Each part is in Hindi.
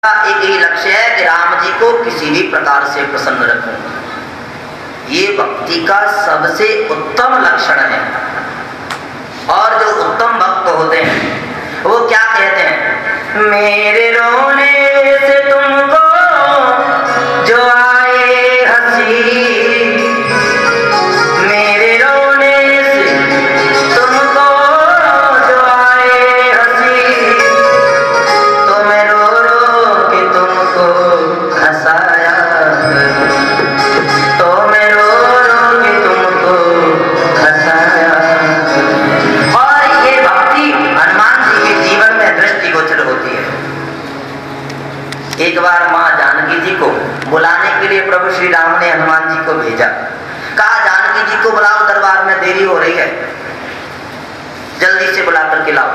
एक ही लक्ष्य है कि राम जी को किसी भी प्रकार से प्रसन्न रखूं। ये भक्ति का सबसे उत्तम लक्षण है। और जो उत्तम भक्त होते हैं वो क्या कहते हैं, मेरे रोने से तुमको जो आए हंसी, मेरे रोने से तुमको जो आए हंसी, तो मैं रो रो के तुमको हंसाया करूं, तो मैं रो रो के तुमको हंसाया करूं। और ये भक्ति हनुमान जी के जीवन में दृष्टिगोचर होती है। एक बार माँ जानकी जी को बुलाने के लिए प्रभु श्री राम ने हनुमान जी को भेजा। कहा जानकी जी को बुलाओ, दरबार में देरी हो रही है, जल्दी से बुला करके लाओ।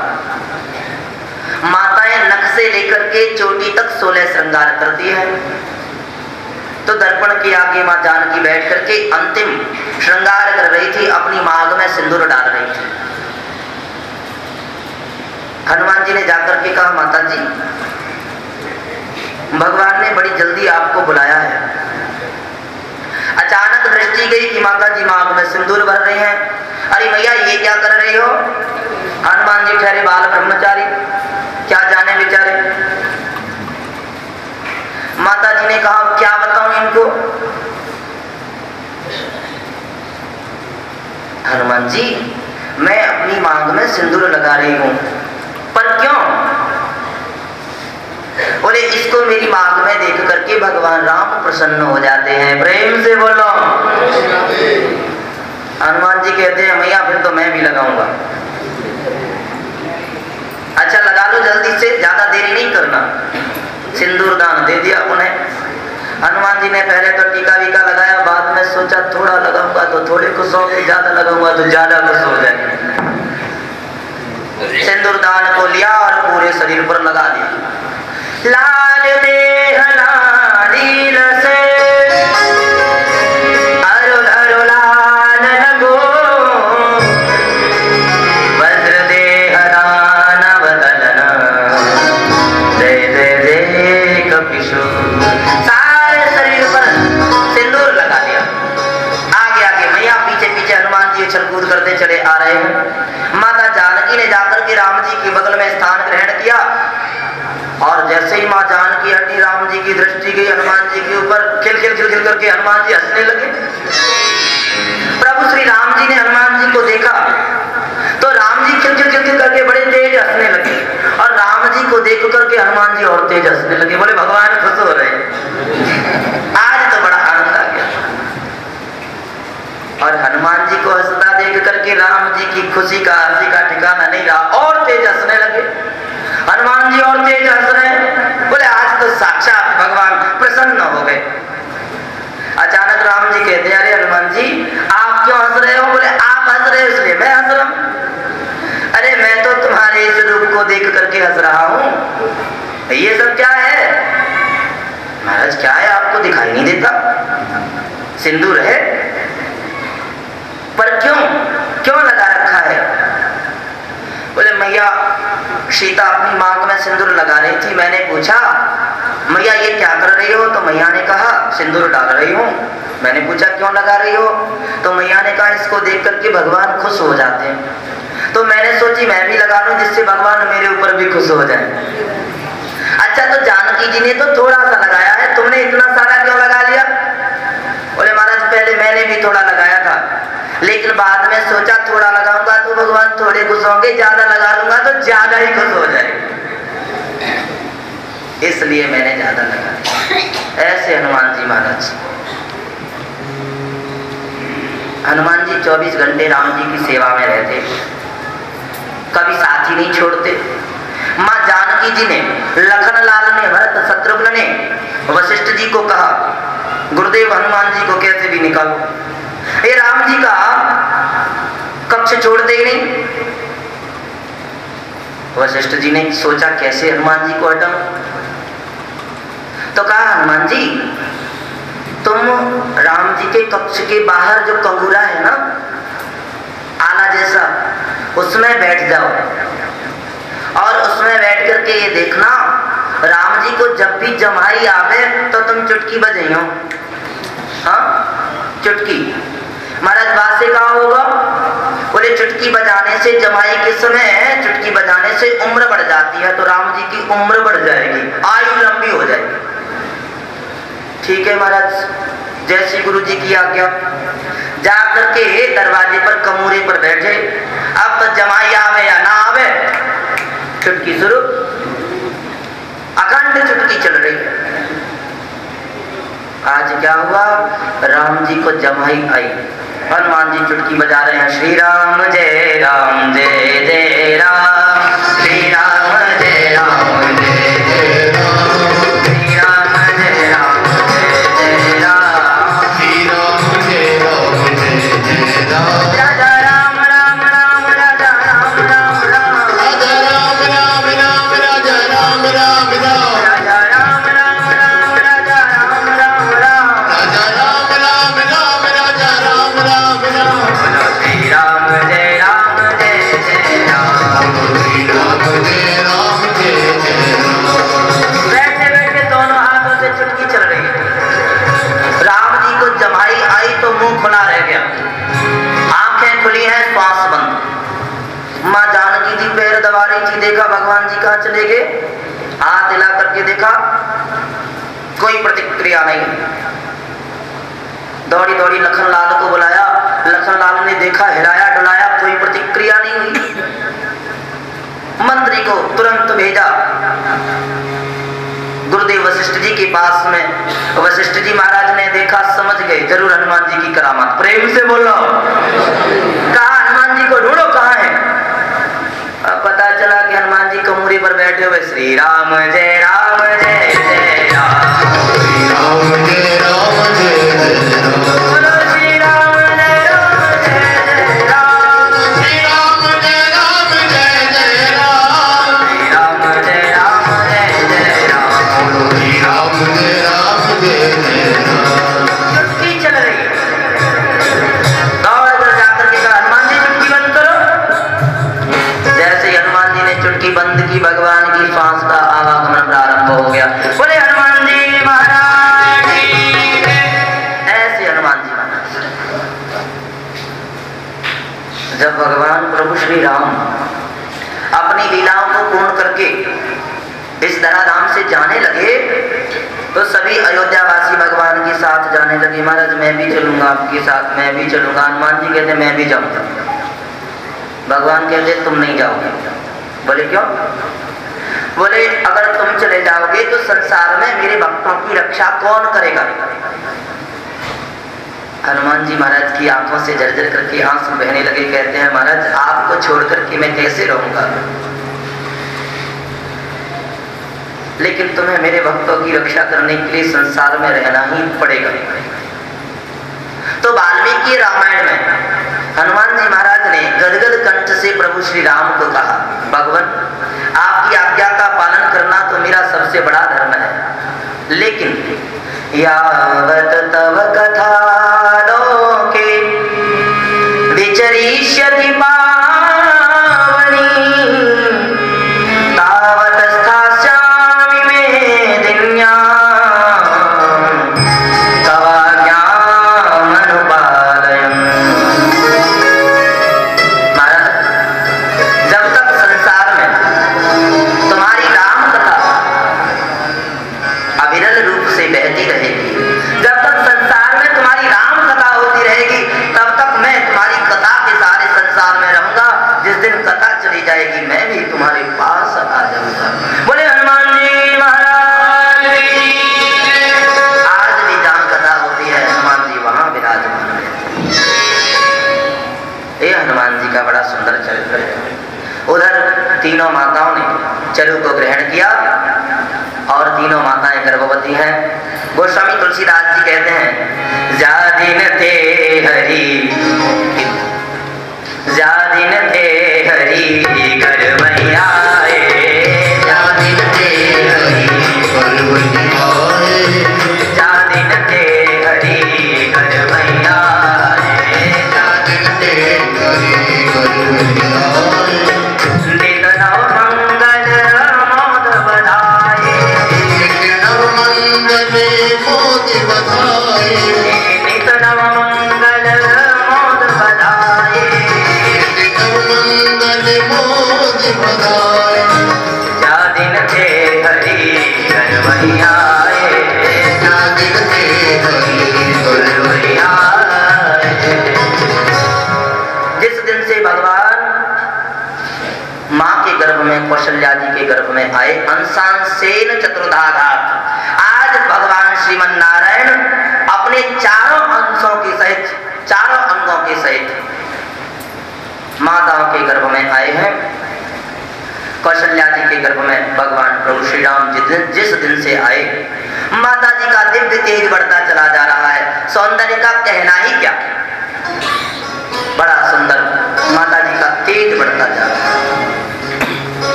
माताएं नख से लेकर के चोटी तक 16 श्रृंगार करती है। तो दर्पण के आगे माँ जानकी बैठ करके अंतिम श्रृंगार कर रही थी, अपनी मांग में सिंदूर डाल रही थी। हनुमान जी ने जाकर के कहा, माता जी भगवान ने बड़ी जल्दी आपको बुलाया है। अचानक दृष्टि गई कि माता जी मांग में सिंदूर भर रही हैं। अरे मैया ये क्या कर रही हो? हनुमान जी ठहरे बाल ब्रह्मचारी, क्या जाने बेचारे। माता जी ने कहा, क्या बताऊं इनको? हनुमान जी मैं अपनी मांग में सिंदूर लगा रही हूं, पर क्यों? बोले इसको मेरी मांग में देख करके भगवान राम प्रसन्न हो जाते हैं। प्रेम से बोलो। हनुमान जी कहते हैं, मैया फिर तो मैं भी लगाऊंगा। अच्छा लगा लो जल्दी से, ज्यादा देरी नहीं करना। सिंदूर दान दे दिया उन्हें। हनुमान जी ने पहले तो टीका वीका लगाया, बाद में सोचा थोड़ा लगाऊंगा तो थोड़े खुश होंगे, ज्यादा लगाऊंगा तो ज्यादा खुश हो जाए। सिंदूर दान को लिया और पूरे शरीर पर लगा दिया। लाल देह लालील से अरुण अरुलाल लगो, वज्र देह दानव दलना, जय जय जय कपिशो। सारे शरीर पर सिंदूर लगा लिया। आगे आगे मैया, पीछे पीछे हनुमान जी उछल कूद करते चले आ रहे हैं। माता जानकी ने जाकर के राम जी के बगल में स्थान ग्रहण किया। और जैसे ही माँ जानकी हटी, राम जी की दृष्टि गई हनुमान जी के ऊपर। खिल खिल खिल खिल करके हनुमान जी हंसने लगे। प्रभु श्री राम जी ने हनुमान जी को देखा तो राम जी खिल खिल खिल खिल करके बड़े तेज हंसने लगे, और राम जी को देख करके हनुमान जी और तेज हंसने लगे। बोले भगवान खुश हो रहे, आज तो बड़ा आनंद आ गया। और हनुमान जी को हंसता देख करके राम जी की खुशी का हंसी का ठिकाना नहीं रहा, और तेज हंसने लगे। हनुमान जी और तेज हंस रहे हैं। बोले आज तो साक्षात भगवान प्रसन्न हो गए। अचानक राम जी कहते हैं, अरे हनुमान जी आप क्यों हंस रहे हो? बोले आप हंस रहे हो इसलिए मैं हंस रहा हूं। अरे मैं तो तुम्हारे इस रूप को देख करके हंस रहा हूं। ये सब क्या है? महाराज क्या है, आपको दिखाई नहीं देता? सिंदूर है, पर क्यों क्यों लगा रखा है? बोले मैया सीता अपनी मांग में सिंदूर लगा रही थी। मैंने पूछा मैया ये क्या कर रही हो? तो मैया ने कहा सिंदूर डाल रही हूँ। मैंने पूछा क्यों लगा रही हो? तो मैया ने कहा इसको देख करके भगवान खुश हो जाते हैं। तो मैंने सोची मैं भी लगा लूं, जिससे भगवान मेरे ऊपर भी खुश हो जाए। अच्छा तो जानकी जी ने तो थोड़ा सा लगाया है, तुमने इतना सारा क्यों लगा लिया? बोले महाराज पहले मैंने भी थोड़ा लगाया था, लेकिन बाद में सोचा थोड़ा लगाऊंगा तो भगवान थोड़े खुश होंगे, ज्यादा लगा लूंगा तो ज्यादा ही खुश हो जाएंगे, इसलिए मैंने ज्यादा लगा। ऐसे हनुमान जी महाराज। हनुमान जी 24 घंटे राम जी की सेवा में रहते, कभी साथी नहीं छोड़ते। माँ जानकी जी ने, लखन लाल ने, भरत शत्रुघ्न ने वशिष्ठ जी को कहा गुरुदेव हनुमान जी को कैसे भी निकालो। ये राम जी का कक्ष छोड़ते ही नहीं। वशिष्ठ जी ने सोचा कैसे हनुमान जी को हटाऊं। तो कहा हनुमान जी तुम राम जी के कक्ष के बाहर जो कंगूरा है ना, आला जैसा, उसमें बैठ जाओ और उसमें बैठ करके ये देखना राम जी को जब भी जमाई आवे तो तुम चुटकी बजाइयो। हाँ, चुटकी। महाराज बात से कहा होगा, बोले चुटकी बजाने से जमाई के समय चुटकी बजाने से उम्र बढ़ जाती है, तो राम जी की उम्र बढ़ जाएगी, आयु लंबी हो जाएगी। ठीक है महाराज, जैसी गुरु जी की आज्ञा। जाकर के दरवाजे पर कमूरे पर बैठे। अब तो जमाई आवे या ना आवे, चुटकी शुरू, अखंड चुटकी चल रही है। आज क्या हुआ, राम जी को जमाई आई, हनुमान जी चुटकी बजा रहे हैं, श्री राम जय राम जय जय राम, श्री राम जय राम जय जय राम, श्री राम जय राम जय जय राम, श्री राम जय राम जय जय राम, राजा राम राम राम राजा राम राम राम, राजा राम राम राम राजा राम राम राम, राजा राम राम राम राजा राम राम राम, राजा राम राम राम राजा राम राम राम, श्री राम जय राम जय जय राम, श्री राम जय राम जय जय राम। बैठे बैठे दोनों हाथों से चुटकी चल रही है। राम जी को जमाई आई तो मुंह खुला रह गया, आंखें खुली हैं, श्वास बंद। माँ जानकी जी पैर दबा रही थी, देखा भगवान जी कहाँ चले गए, हाथ हिला करके देखा, कोई प्रतिक्रिया नहीं। दौड़ी दौड़ी लखन लाल को बुलाया, लखन लाल ने देखा, हिलाया डुलाया, कोई प्रतिक्रिया नहीं हुई। मंत्री को तुरंत भेजा गुरुदेव वशिष्ठ जी के पास में। वशिष्ठ जी महाराज ने देखा, समझ गए जरूर हनुमान जी की करामात। प्रेम से बोलो, कहा हनुमान जी को ढूंढो, कहाँ है। अब पता चला कि हनुमान जी कमूरी पर बैठे हुए, श्री राम जय राम जय जय राम, श्री राम जय राम जय जय राम, बोलो श्री राम जय राम जय जय राम, श्री राम जय राम जय जय राम, श्री राम जय राम जय जय राम, बोलो श्री राम जय राम जय जय राम। चुटकी चल रही है, दौड़ कर जाकर के कहा, हनुमान जी चुटकी बंद करो। जैसे ही हनुमान जी ने चुटकी बंद की, भगवान की श्वास का आवागमन प्रारंभ हो गया। बोले हनुमान जी महाराज की जय। ऐसे हनुमान जी महाराज, जब भगवान प्रभु श्री राम अपनी लीलाओं को पूर्ण करके इस धराधाम से जाने लगे, तो सभी अयोध्यावासी भगवान के साथ जाने लगे। महाराज मैं भी चलूंगा आपके साथ, मैं भी चलूंगा। हनुमान जी कहते मैं भी जाऊंगा। भगवान कहते तुम नहीं जाओगे। बोले क्यों? बोले अगर तुम चले जाओगे तो संसार में मेरे भक्तों की रक्षा कौन करेगा। हनुमान जी महाराज की आंखों से झरझर करके आंसू बहने लगे। कहते हैं महाराज आपको छोड़ करके मैं कैसे रहूंगा, लेकिन तुम्हें मेरे भक्तों की रक्षा करने के लिए संसार में रहना ही पड़ेगा। तो वाल्मीकि रामायण में हनुमान जी महाराज ने गदगद कंठ से प्रभु श्री राम को कहा, भगवान आपकी आज्ञा का पालन करना तो मेरा सबसे बड़ा धर्म है, लेकिन यावत तव कथा लोके विचरिष्यति पावनी तावत स्थास्यामि मेदिन्यां तवाज्ञाम् अनुपालयन्। महाराज जब तक संसार में तुम्हारी राम कथा अविरल रूप से बहती रहेगी, जब तक संसार में तुम्हारी राम कथा होती रहेगी, तब तक मैं तुम्हारी कथा के सारे संसार में रहूंगा। जिस दिन कथा चली जाएगी मैं भी तुम्हारे पास आ जाऊंगा। बोले हनुमान जी महाराज आज भी जहाँ कथा होती है हनुमान जी वहां विराजमान है। ये हनुमान जी का बड़ा सुंदर चरित्र है। उधर तीनों माताओं ने चरु को ग्रहण किया और तीनों माताएं गर्भवती हैं। गोस्वामी तुलसीदास जी कहते हैं जा दिन थे हरि, जा दिन थे हरि घर में आए, जा दिन थे हरि घर में आए, जा दिन थे हरि घर में आए, जा दिन थे हरि घर में आए, नित नव मंगल मोद बधाए, जिस दिन से भगवान मां के गर्भ में, कौशल्या जी के गर्भ में आए, अंशांशेन चतुर्धाघात, आज भगवान श्रीमन नारायण अपने चारों अंशों के सहित, चारों अंगों के सहित माताओं के गर्भ में आए हैं। कौशल्या जी के गर्भ में भगवान प्रभु श्री राम जिस दिन से आए, माता जी का दिव्य तेज बढ़ता चला जा रहा है। सौंदर्य का कहना ही क्या, बड़ा सुंदर माता जी का तेज बढ़ता जा रहा है,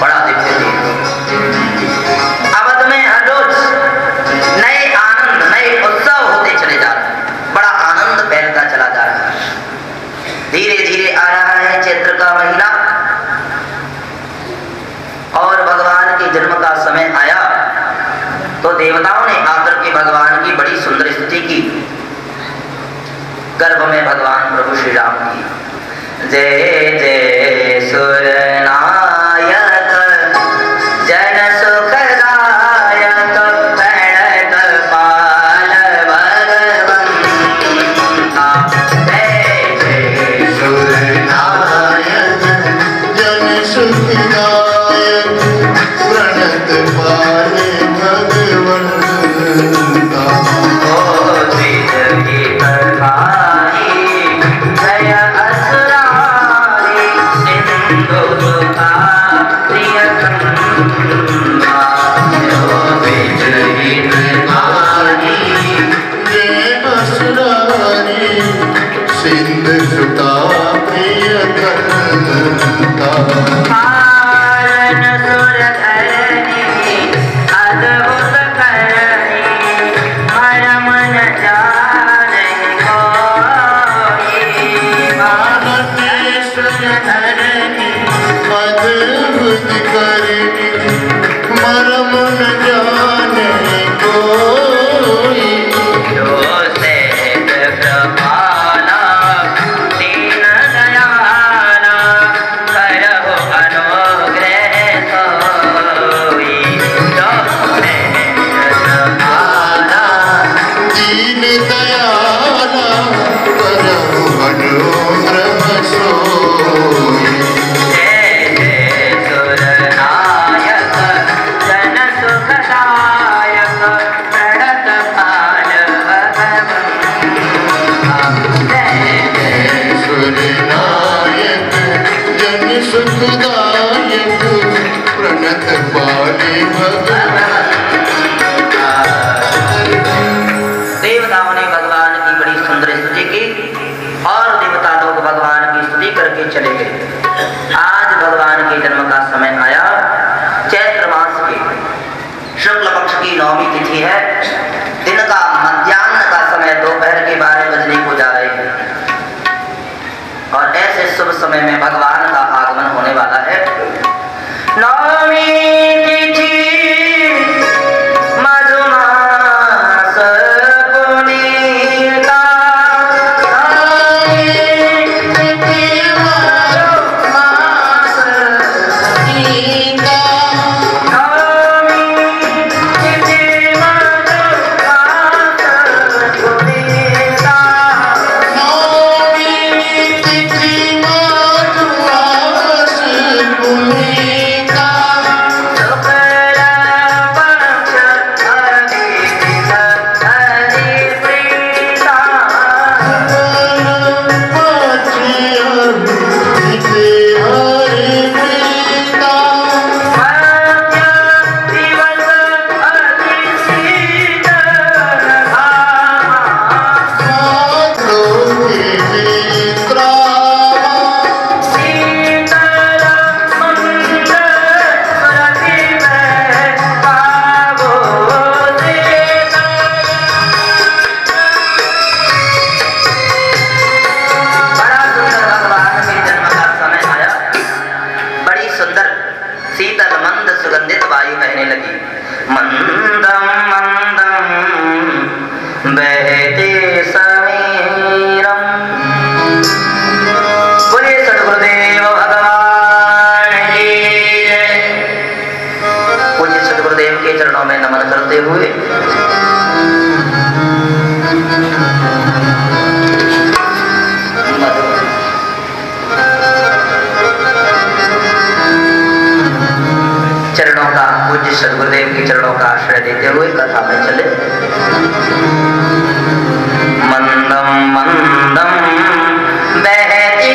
बड़ा दिव्य तेज। अवध में हर रोज नए आनंद, नए उत्सव होते चले जा रहे हैं, बड़ा आनंद फैलता चला जा रहा है। धीरे धीरे आ रहा है चैत्र का महीना और भगवान के जन्म का समय आया तो देवताओं ने आकर के भगवान की बड़ी सुंदर स्तुति की। गर्भ में भगवान प्रभु श्री राम की जय जय सुरनायक जन सुखदायक प्रणत पाल भगवंता, जय जय सुरनायक जन सुखदायक प्रणत पाल भगवंता। ओ द्विज गीत गाई जय असुरारी सिंधु सुता प्रियतमा, ओ द्विज गीत गाई जय असुरारी सिंधु सुता प्रियतमा। पालन सुर धरणी अद्भुत करणी, मरम न जाने कोई। सुर धरणी अद्भुत करणी, मरम न जाने कोई। जो सेत कृपाला दीन दयाला, करहु अनुग्रह सोई। जो सेत कृपाला दीन दयाला करहु अनुग्रह सोई। जय जय सुरनायक जन सुखदायक प्रणत पाल भगवंता, जय जय सुरनायक जन सुखदायक प्रणत पाले भगवंता। देवताओं ने भगवान की बड़ी सुंदर स्तुति की और देवता लोग भगवान की स्तुति करके चले गए। आज भगवान के जन्म का समय आया। चैत्र मास की शुक्ल पक्ष की नौमी तिथि है। दिन का मध्याह्न का समय, दोपहर के 12 बजने को जा रहे हैं और ऐसे शुभ समय में भगवान का आगमन होने वाला है। नौमी तिथि मधुमास पुनीता, नौमी तिथि मधुमास गुरुदेव के चरणों में नमन करते हुए चरणों का, पूज्य सदगुरुदेव के चरणों का आश्रय देते हुए कथा में चले। मंदम मंदम बहती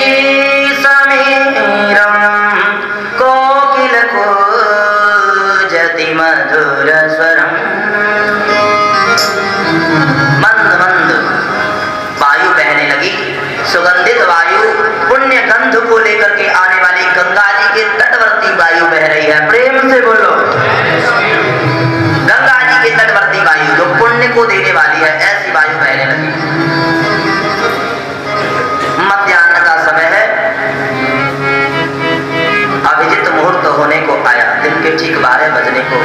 समीरम कोकिल कूजति मधुर स्वरम। मंद मंद वायु बहने लगी, सुगंधित वायु पुण्य गंध को लेकर के आने वाली गंगा जी के तटवर्ती वायु बह रही है। प्रेम से बोलो, गंगा जी के तटवर्ती वायु जो पुण्य को देने वाली है, ऐसी वायु बहने लगी। मध्याह्न का समय है, अभिजित मुहूर्त होने को आया, दिन के ठीक 12 बजने को।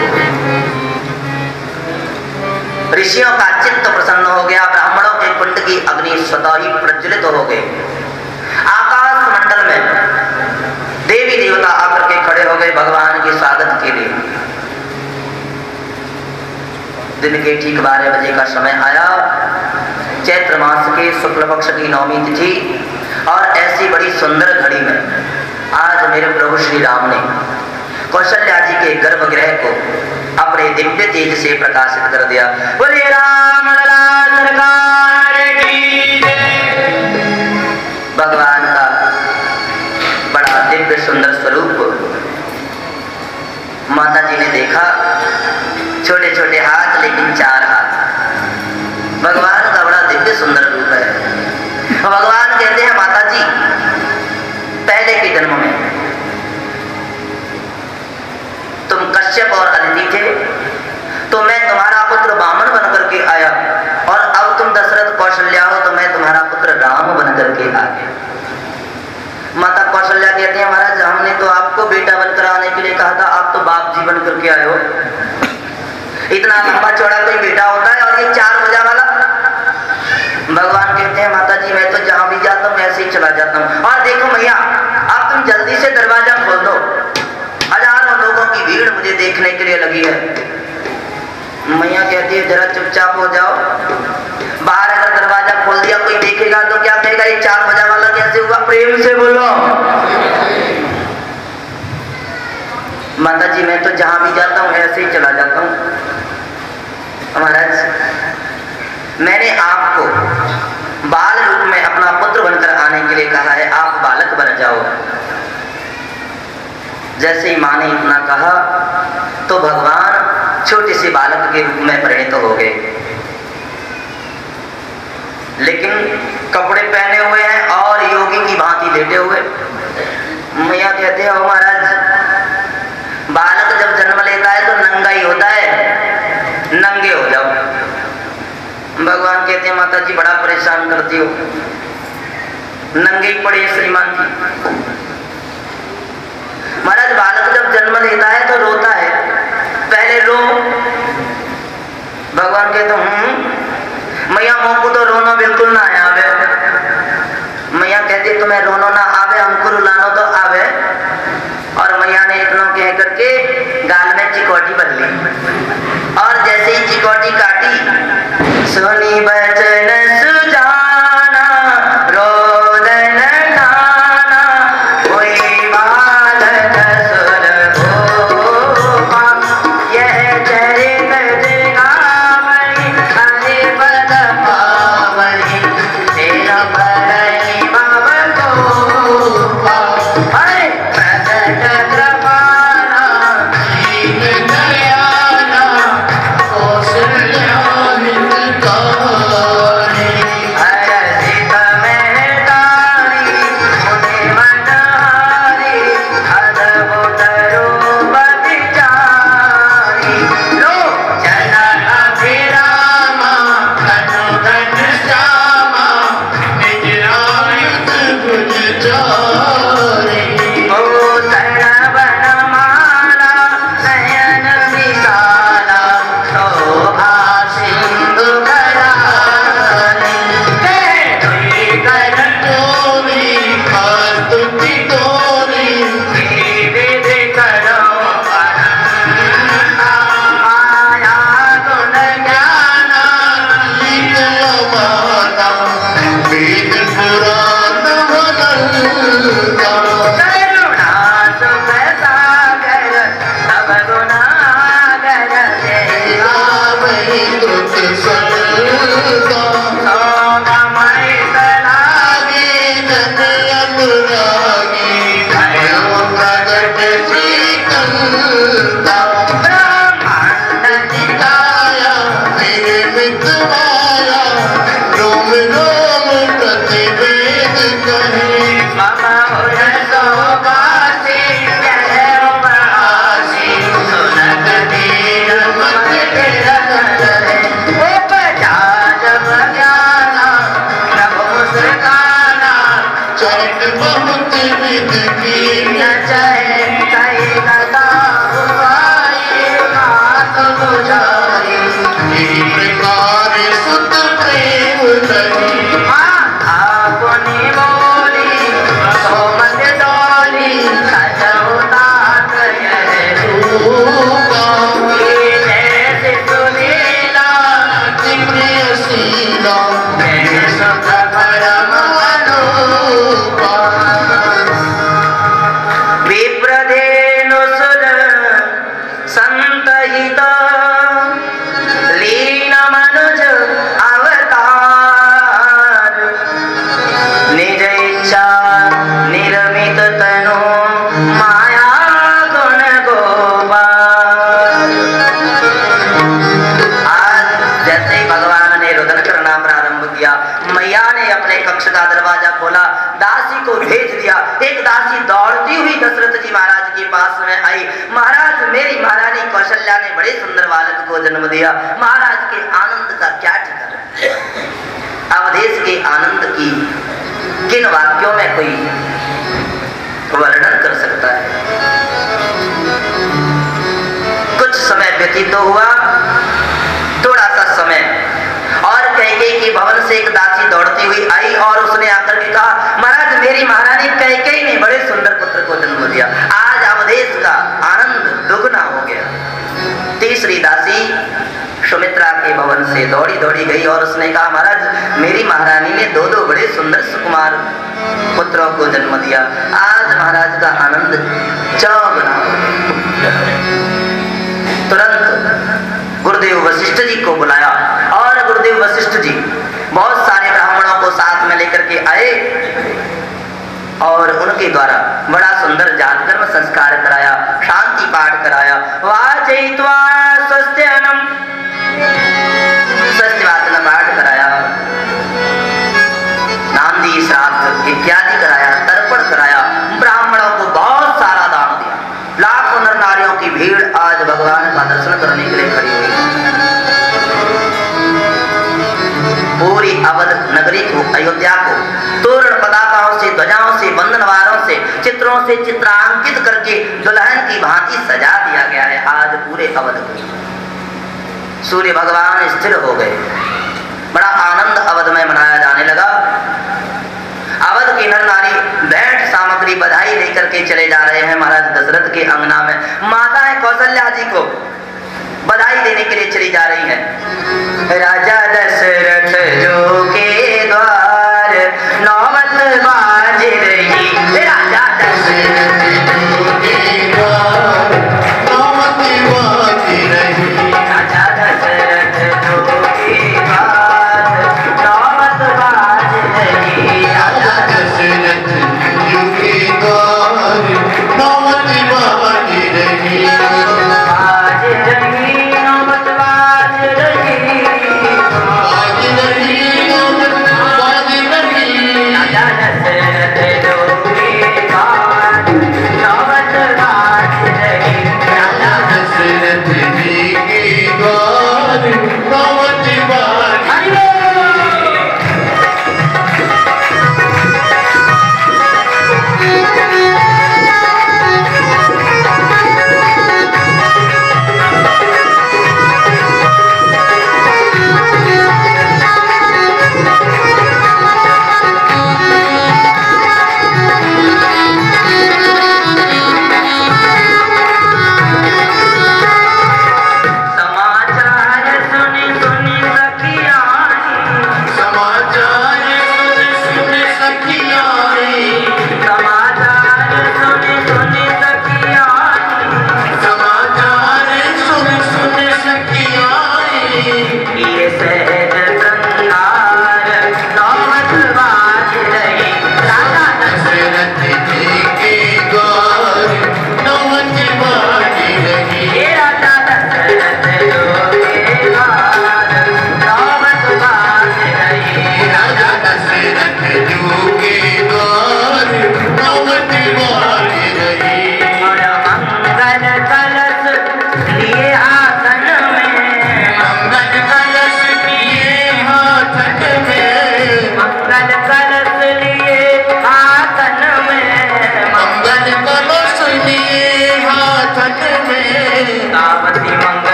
ऋषियों का चित्त प्रसन्न हो गया, ब्राह्मणों के कुंड की अग्नि स्वतः ही प्रज्वलित हो गई। आकाश मंडल में देवी देवता आकर के खड़े हो गए भगवान के स्वागत के लिए। दिन के ठीक 12 बजे का समय आया। चैत्र मास के शुक्ल पक्ष की नवमी तिथि और ऐसी बड़ी सुंदर घड़ी में आज मेरे प्रभु श्री राम ने कौशल्या जी के गर्भगृह को अपने दिव्य तेज से प्रकाशित कर दिया। बोलिए राम लला सरकार की जय। भगवान का बड़ा दिव्य सुंदर स्वरूप माता जी ने देखा। छोटे छोटे हाथ लेकिन 4 हाथ। भगवान का बड़ा दिव्य सुंदर रूप है। भगवान कहते हैं माता जी, पहले के जन्म में तुम कश्यप और अदिति थे, तो मैं तुम्हारा पुत्र वामन बन करके आया, और अब तुम दशरथ कौशल्या हो, तो मैं तुम्हारा पुत्र राम बन करके आ गया। माता कौशल्या कहते हैं महाराज, हमने तो आपको बेटा बनकर आने के लिए कहा था, आप तो बाप जी बन करके आए हो। इतना लंबा चौड़ा कोई बेटा होता है, और ये 4 बजा वाला। भगवान कहते हैं माता जी, मैं तो जहां भी जाता हूँ ऐसे ही चला जाता हूँ। और देखो मैया, अब तुम जल्दी से दरवाजा खोल दो, हजारों लोगों की भीड़ मुझे देखने के लिए लगी है। मैया कहती है जरा चुपचाप हो जाओ। बाहर अगर दरवाजा खोल दिया कोई देखेगा तो क्या कहेगा, ये 4 बजा वाला कैसे हुआ? प्रेम से बोलो। माता जी, मैं तो जहां भी जाता हूँ ऐसे ही चला जाता हूँ। महाराज, मैंने आपको बाल रूप में अपना पुत्र बनकर आने के लिए कहा है, आप बालक बन जाओ। जैसे ही माँ ने इतना कहा तो भगवान छोटे से बालक के रूप में परिणत हो गए, लेकिन कपड़े पहने हुए हैं और योगी की भांति लेटे हुए। मैया कहते हैं महाराज, बालक जब जन्म लेता है तो नंगा ही होता है, नंगे हो जाओ। भगवान कहते हैं माता जी, बड़ा परेशान करती हो, नंगे ही पड़े श्रीमान जी। महाराज, बालक जब जन्म लेता है तो रोता है, पहले रो। भगवान कहते मैया, मोको तो रोना बिल्कुल ना आवे। मैया कहती तुम्हें रोनो ना आवे, हमको रुलानो तो आवे। और मैया ने इतना कह करके गाल में चिकोटी भर ली, और जैसे ही चिकोटी काटी, सुनी बचन सुजाना रोदन गाना, कोई बालक सुर गोपा, यह चरित जगावई, हरि पद पावई, तेरा बरई भव गोपा। प्रकट कृपाना दीन दयाला, कौशल्या हितकारी। विध की न चाहे कहीं लगा हुआ ये बात बुझाई। इस प्रकार सुत प्रेम नहीं आपने बोली तो मत डोली सजौता जैसे सुनीला प्रियसीला सुख परम अनूपा। विप्रधेनु सुर संतहित लीन मनुज अवतार निज इच्छा निर्मित तनु माया गुण गोपाल। आज जैसे ही भगवान ने रुदन करना प्रारंभ किया, मैया ने अपने कक्ष का दरवाजा खोला, दासी को भेज दिया। एक दासी दौड़ती हुई दशरथ जी महाराज के पास में आई। महाराज, मेरी महारानी कौशल्या ने बड़े सुंदर बालक को जन्म दिया। महाराज के आनंद का क्या ठिकाना है? अवधेश के आनंद की किन वाक्यों में कोई वर्णन कर सकता है? कुछ समय व्यतीत हुआ, थोड़ा सा समय, और कैकेयी के भवन से एक दासी दौड़ती हुई आई और उसने आकर के कहा, महाराज, मेरी महारानी कैकेयी ने बड़े सुंदर पुत्र को जन्म दिया। आज अवधेश का आनंद दुगना हो गया। तीसरी दासी सुमित्रा के भवन से दौड़ी दौड़ी गई और उसने कहा, महाराज, मेरी महारानी ने दो दो बड़े सुंदर सुकुमार पुत्रों को जन्म दिया। आज महाराज का आनंद चौगुना हो गया। तुरंत गुरुदेव वशिष्ठ जी को बुलाया और गुरुदेव वशिष्ठ जी बहुत सारे ब्राह्मणों को साथ में लेकर के आए और उनके द्वारा बड़ा सुंदर जातकर्म संस्कार कराया, शांति पाठ कराया। वाचयित्वा स्वस्त्यनम, स्वस्तिवाचन पाठ कराया, नांदी श्राद्ध इत्यादि कराया, तर्पण कराया, ब्राह्मणों को बहुत सारा दान दिया। लाखों नर नारियों की भीड़ आज भगवान का दर्शन करने के लिए खड़ी हुई है। पूरी अवध नगरी को, अयोध्या को तोरण पताकाओं से, ध्वजाओं से, बंधनवारों से, चित्रों से चित्रांकित करके दुल्हन की भांति सजा दिया गया है। आज पूरे अवध को सूर्य भगवान स्थिर हो गए। बड़ा आनंद अवध में मनाया जाने लगा। अवध के नर नारी भेंट सामग्री बधाई लेकर के चले जा रहे हैं महाराज दशरथ के अंगना में। माताएं कौशल्या जी को बधाई देने के लिए चली जा रही हैं। राजा दशरथ जो के द्वार नौबत बाज रही, राजा दशरथ जो के द्वार नौबत बाज रही, राजा दशरथ जो के द्वार नौबत बाज रही, राजा दशरथ जो के द्वार नौबत बाज रही, बाज रही, नौबत बाज रही।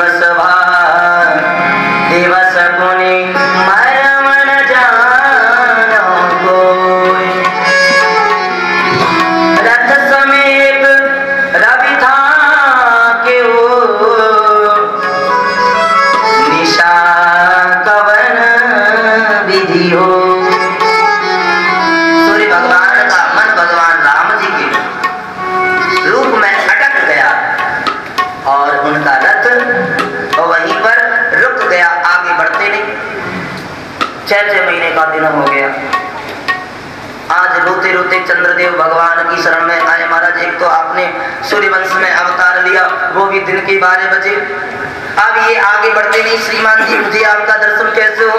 दिवस भार दिवस पुनि मरम न जानो कोई। रथ समेत रवि था क्यों निशा कवन विधि हो। सूर्य भगवान का मन भगवान राम जी के रूप में अटक गया और उनका रथ वहीं पर रुक गया, आगे बढ़ते नहीं। 6 महीने का दिन हो गया। आज रोते रोते चंद्रदेव भगवान की शरण में आए। महाराज, एक तो आपने सूर्यवंश में अवतार लिया, वो भी दिन के 12 बजे। अब ये आगे बढ़ते नहीं। श्रीमान जी, मुझे आपका दर्शन कैसे हो?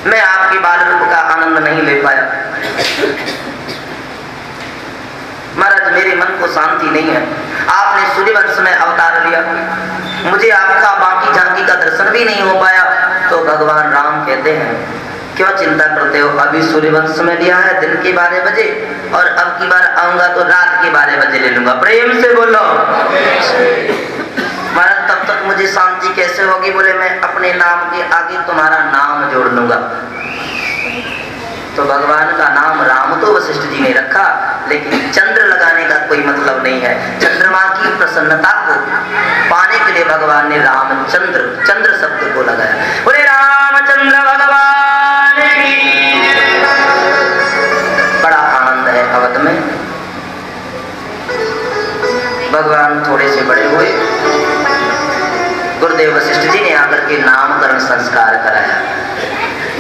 मैं आपके बाल रूप का आनंद नहीं ले पाया। महाराज, मेरे मन को शांति नहीं है। आपने सूर्यवंश में अवतार लिया, मुझे आपका बाकी झांकी का दर्शन भी नहीं हो पाया। तो भगवान राम कहते हैं, क्यों चिंता करते हो? अभी सूर्यवंश में लिया है दिन के 12 बजे, और अब की बार आऊंगा तो रात के 12 बजे ले लूंगा। प्रेम से बोलो। महाराज, तब तक मुझे शांति कैसे होगी? बोले, मैं अपने नाम के आगे तुम्हारा नाम जोड़ लूंगा। तो भगवान का नाम राम तो वशिष्ठ जी ने रखा, लेकिन चंद्र लगाने का कोई मतलब नहीं है। चंद्रमा की प्रसन्नता को पाने के लिए भगवान ने रामचंद्र चंद्र शब्द को लगाया। बोले रामचंद्र भगवान की। बड़ा आनंद है अवध में। भगवान थोड़े से बड़े हुए, गुरुदेव वशिष्ठ जी ने आकर के नामकरण संस्कार कराया।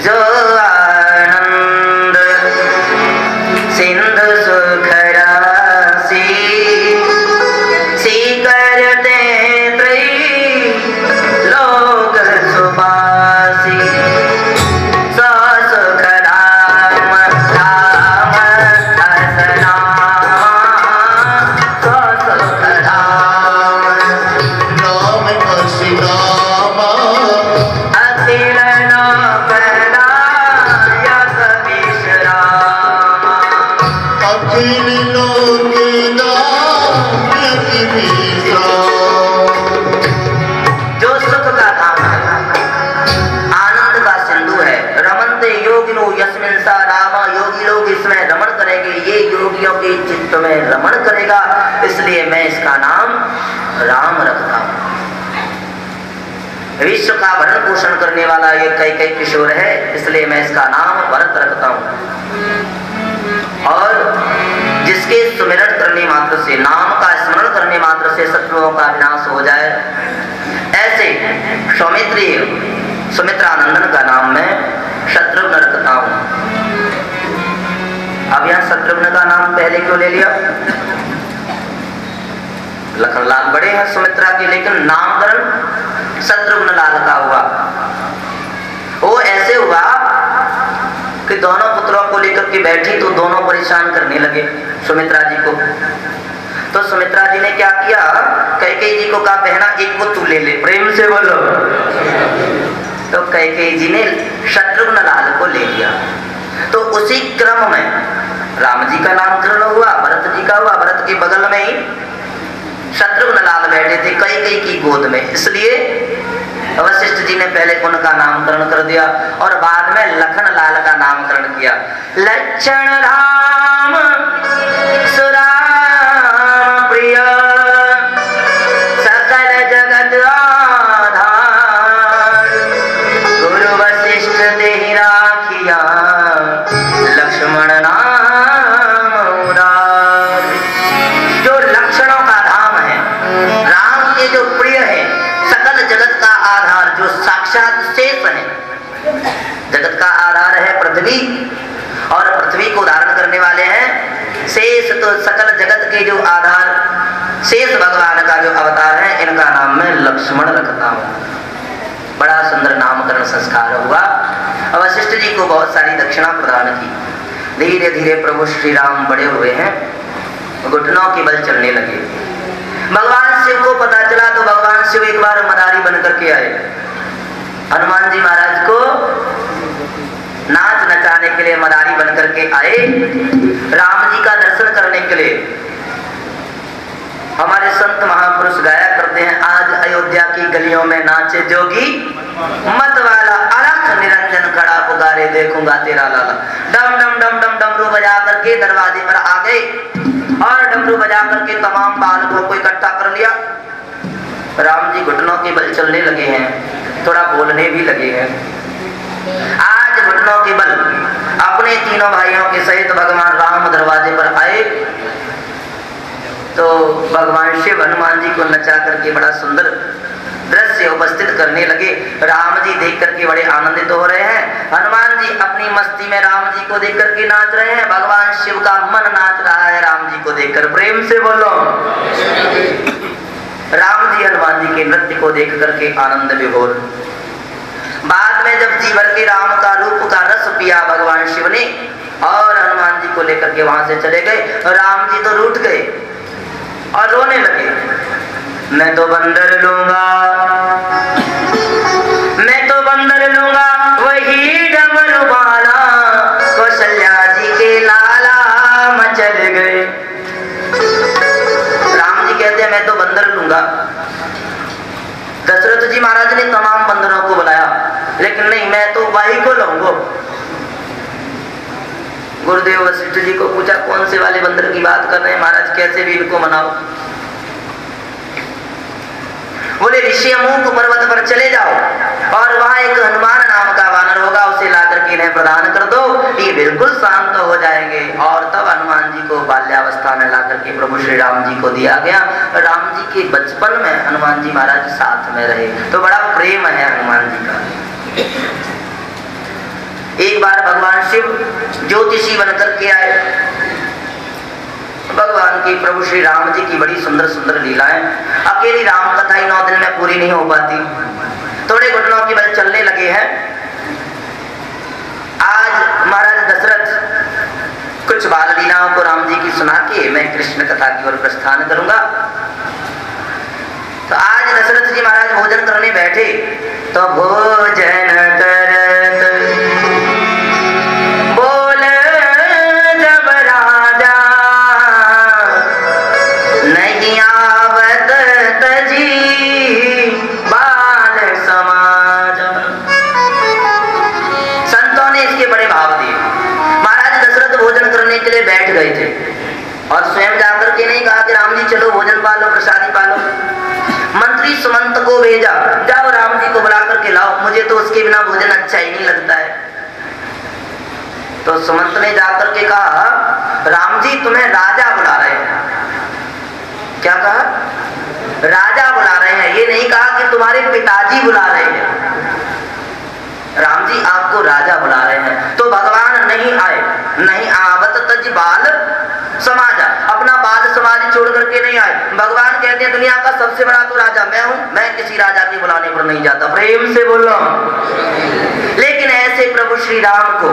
जो आनंद सिंधु सुख राशि सी करते लोक सुबासी सो सुख राम राम असनाम सो सुख राम राम असनामा अखिल लोकनायक विश्राम अखिल लोकनायक विश्राम। जो सुख का धाम है, आनंद का सिंधु है। रमन्ते योगिनो यस्मिन् सा राम, योगी लोग इसमें रमण करेंगे। ये योगियों के चित्त में रमण करेगा, इसलिए मैं इसका नाम राम रखता हूँ। विश्व का भरण पोषण करने वाला ये कई किशोर है, इसलिए मैं इसका नाम भरत रखता हूँ। और जिसके सुमिरन करने मात्र से, नाम का स्मरण करने मात्र से शत्रुओं का विनाश हो जाए, ऐसे सुमित्रानंदन का नाम मैं शत्रुघ्न रखता हूँ। अब यहाँ शत्रुघ्न का नाम पहले क्यों ले लिया? लखनलाल बड़े हैं सुमित्रा के, लेकिन नामकरण शत्रुघ्न लाल का हुआ। वो ऐसे हुआ कि दोनों पुत्रों को लेकर के बैठी तो दोनों परेशान करने लगे सुमित्रा जी को। तो सुमित्रा जी ने क्या किया? कैकेयी जी को कहा, बहना एक को तू ले ले। प्रेम से बोलो। तो कैकेयी जी ने शत्रुघ्न लाल को ले लिया। तो उसी क्रम में राम जी का नामकरण हुआ, भरत जी का हुआ। भरत के बगल में ही शत्रुघ्न लाल बैठे थे कैकेयी की गोद में, इसलिए वशिष्ठ जी ने पहले उनका नामकरण कर दिया और बाद में लखन लाल का नामकरण किया। लक्षण राम सुराम प्रिय सकल जगत आधार, गुरु वशिष्ठ ते राखिया लक्ष्मण नाम उदार। जो लक्षणों का धाम है, राम के जो प्रिय है, सकल जगत का आधार, जो साक्षात शेष है। जगत का आधार है पृथ्वी, और पृथ्वी को धारण करने वाले हैं शेष। तो सकल जगत के जो आधार शेष भगवान का जो अवतार है, इनका नाम मैं लक्ष्मण रखता हूँ। बड़ा सुंदर नामकरण संस्कार हुआ। वशिष्ठ जी को बहुत सारी दक्षिणा प्रदान की। धीरे धीरे प्रभु श्री राम बड़े हुए हैं, घुटनों के बल चलने लगे। भगवान शिव को पता चला तो भगवान शिव एक बार मदारी बन करके आए। हनुमान जी महाराज को नाच नचाने के लिए मदारी बन करके आए, राम जी का दर्शन करने के लिए। हमारे संत महापुरुष गाया करते हैं, आज अयोध्या की गलियों में नाचे जोगी मत वाला, अलख निरंजन खड़ा पुकारे देखूंगा तेरा लाला। डम डम डम डम डमरू बजा करके दरवाजे पर आ गए और डमरू बजा करके तमाम बालकों को इकट्ठा कर लिया। राम जी घुटनों के बल चलने लगे हैं, थोड़ा बोलने भी लगे हैं। आज घुटनों के बल अपने तीनों भाइयों के सहित भगवान राम दरवाजे पर आए तो भगवान शिव हनुमान जी को नचा करके बड़ा सुंदर दृश्य उपस्थित करने लगे। राम जी देख करके बड़े आनंदित हो रहे हैं, हनुमान जी अपनी मस्ती में राम जी को देख करके नाच रहे हैं, भगवान शिव का मन नाच रहा है राम जी को देखकर। प्रेम से बोलो। राम जी हनुमान जी के नृत्य को देख करके आनंद विभोर। बाद में जब जी भर के राम का रूप का रस पिया भगवान शिव ने और हनुमान जी को लेकर के वहां से चले गए, राम जी तो रूठ गए और रोने लगे। मैं तो बंदर लूंगा, मैं तो बंदर लूंगा वही डमरू वाला, कौशल्या जी के लाला मचल गए। राम जी कहते हैं मैं तो बंदर लूंगा। दशरथ जी महाराज ने तमाम बंदरों को बुलाया, लेकिन नहीं, मैं तो वाही को लूंगा। गुरुदेव वशिष्ठ जी को पूछा कौन से वाले बंदर की बात कर रहे हैं महाराज, कैसे भी इनको मनाओ। बोले ऋषि अमूक पर्वत पर चले जाओ और वहां एक हनुमान नाम का वानर होगा, उसे ला करके इन्हें प्रदान कर दो, ये बिल्कुल शांत हो जाएंगे। और तब हनुमान जी को बाल्यावस्था में ला करके प्रभु श्री राम जी को दिया गया। राम जी के बचपन में हनुमान जी महाराज साथ में रहे, तो बड़ा प्रेम है हनुमान जी का। एक बार भगवान शिव ज्योतिषी बनकर के आए। भगवान की प्रभु श्री राम जी की बड़ी सुंदर सुंदर लीलाएं, अकेली राम कथा ही 9 दिन में पूरी नहीं हो पाती, थोड़े घुटनों की बल चलने लगे हैं। आज महाराज दशरथ कुछ बाल लीलाओं को राम जी की सुना के मैं कृष्ण कथा की ओर प्रस्थान करूंगा। तो आज दशरथ जी महाराज भोजन करने बैठे तो भोजन करत बोल जब राजा, नहीं आवत तजी बाल समाज। संतों ने इसके बड़े भाव दिए। महाराज दशरथ भोजन करने के लिए बैठ गए थे और स्वयं जाकर के नहीं कहा कि राम जी चलो भोजन पालो, प्रसादी पालो। मंत्री सुमंत को भेजा, जाओ राम जी को बुला करके लाओ, मुझे तो उसके बिना भोजन अच्छा ही नहीं लगता है। तो सुमंत ने जाकर के कहा राम जी तुम्हें राजा बुला रहे हैं। क्या कहा? राजा बुला रहे हैं, ये नहीं कहा कि तुम्हारे पिताजी बुला रहे हैं। राम जी आपको राजा बुला रहे हैं। तो भगवान नहीं आए, नहीं आवत तज बाल समाज, अपना बाल समाज छोड़ करके नहीं आए। भगवान कहते हैं दुनिया का सबसे बड़ा तो राजा मैं हूं, मैं किसी राजा के बुलाने पर नहीं जाता। प्रेम से बोलो। लेकिन ऐसे प्रभु श्री राम को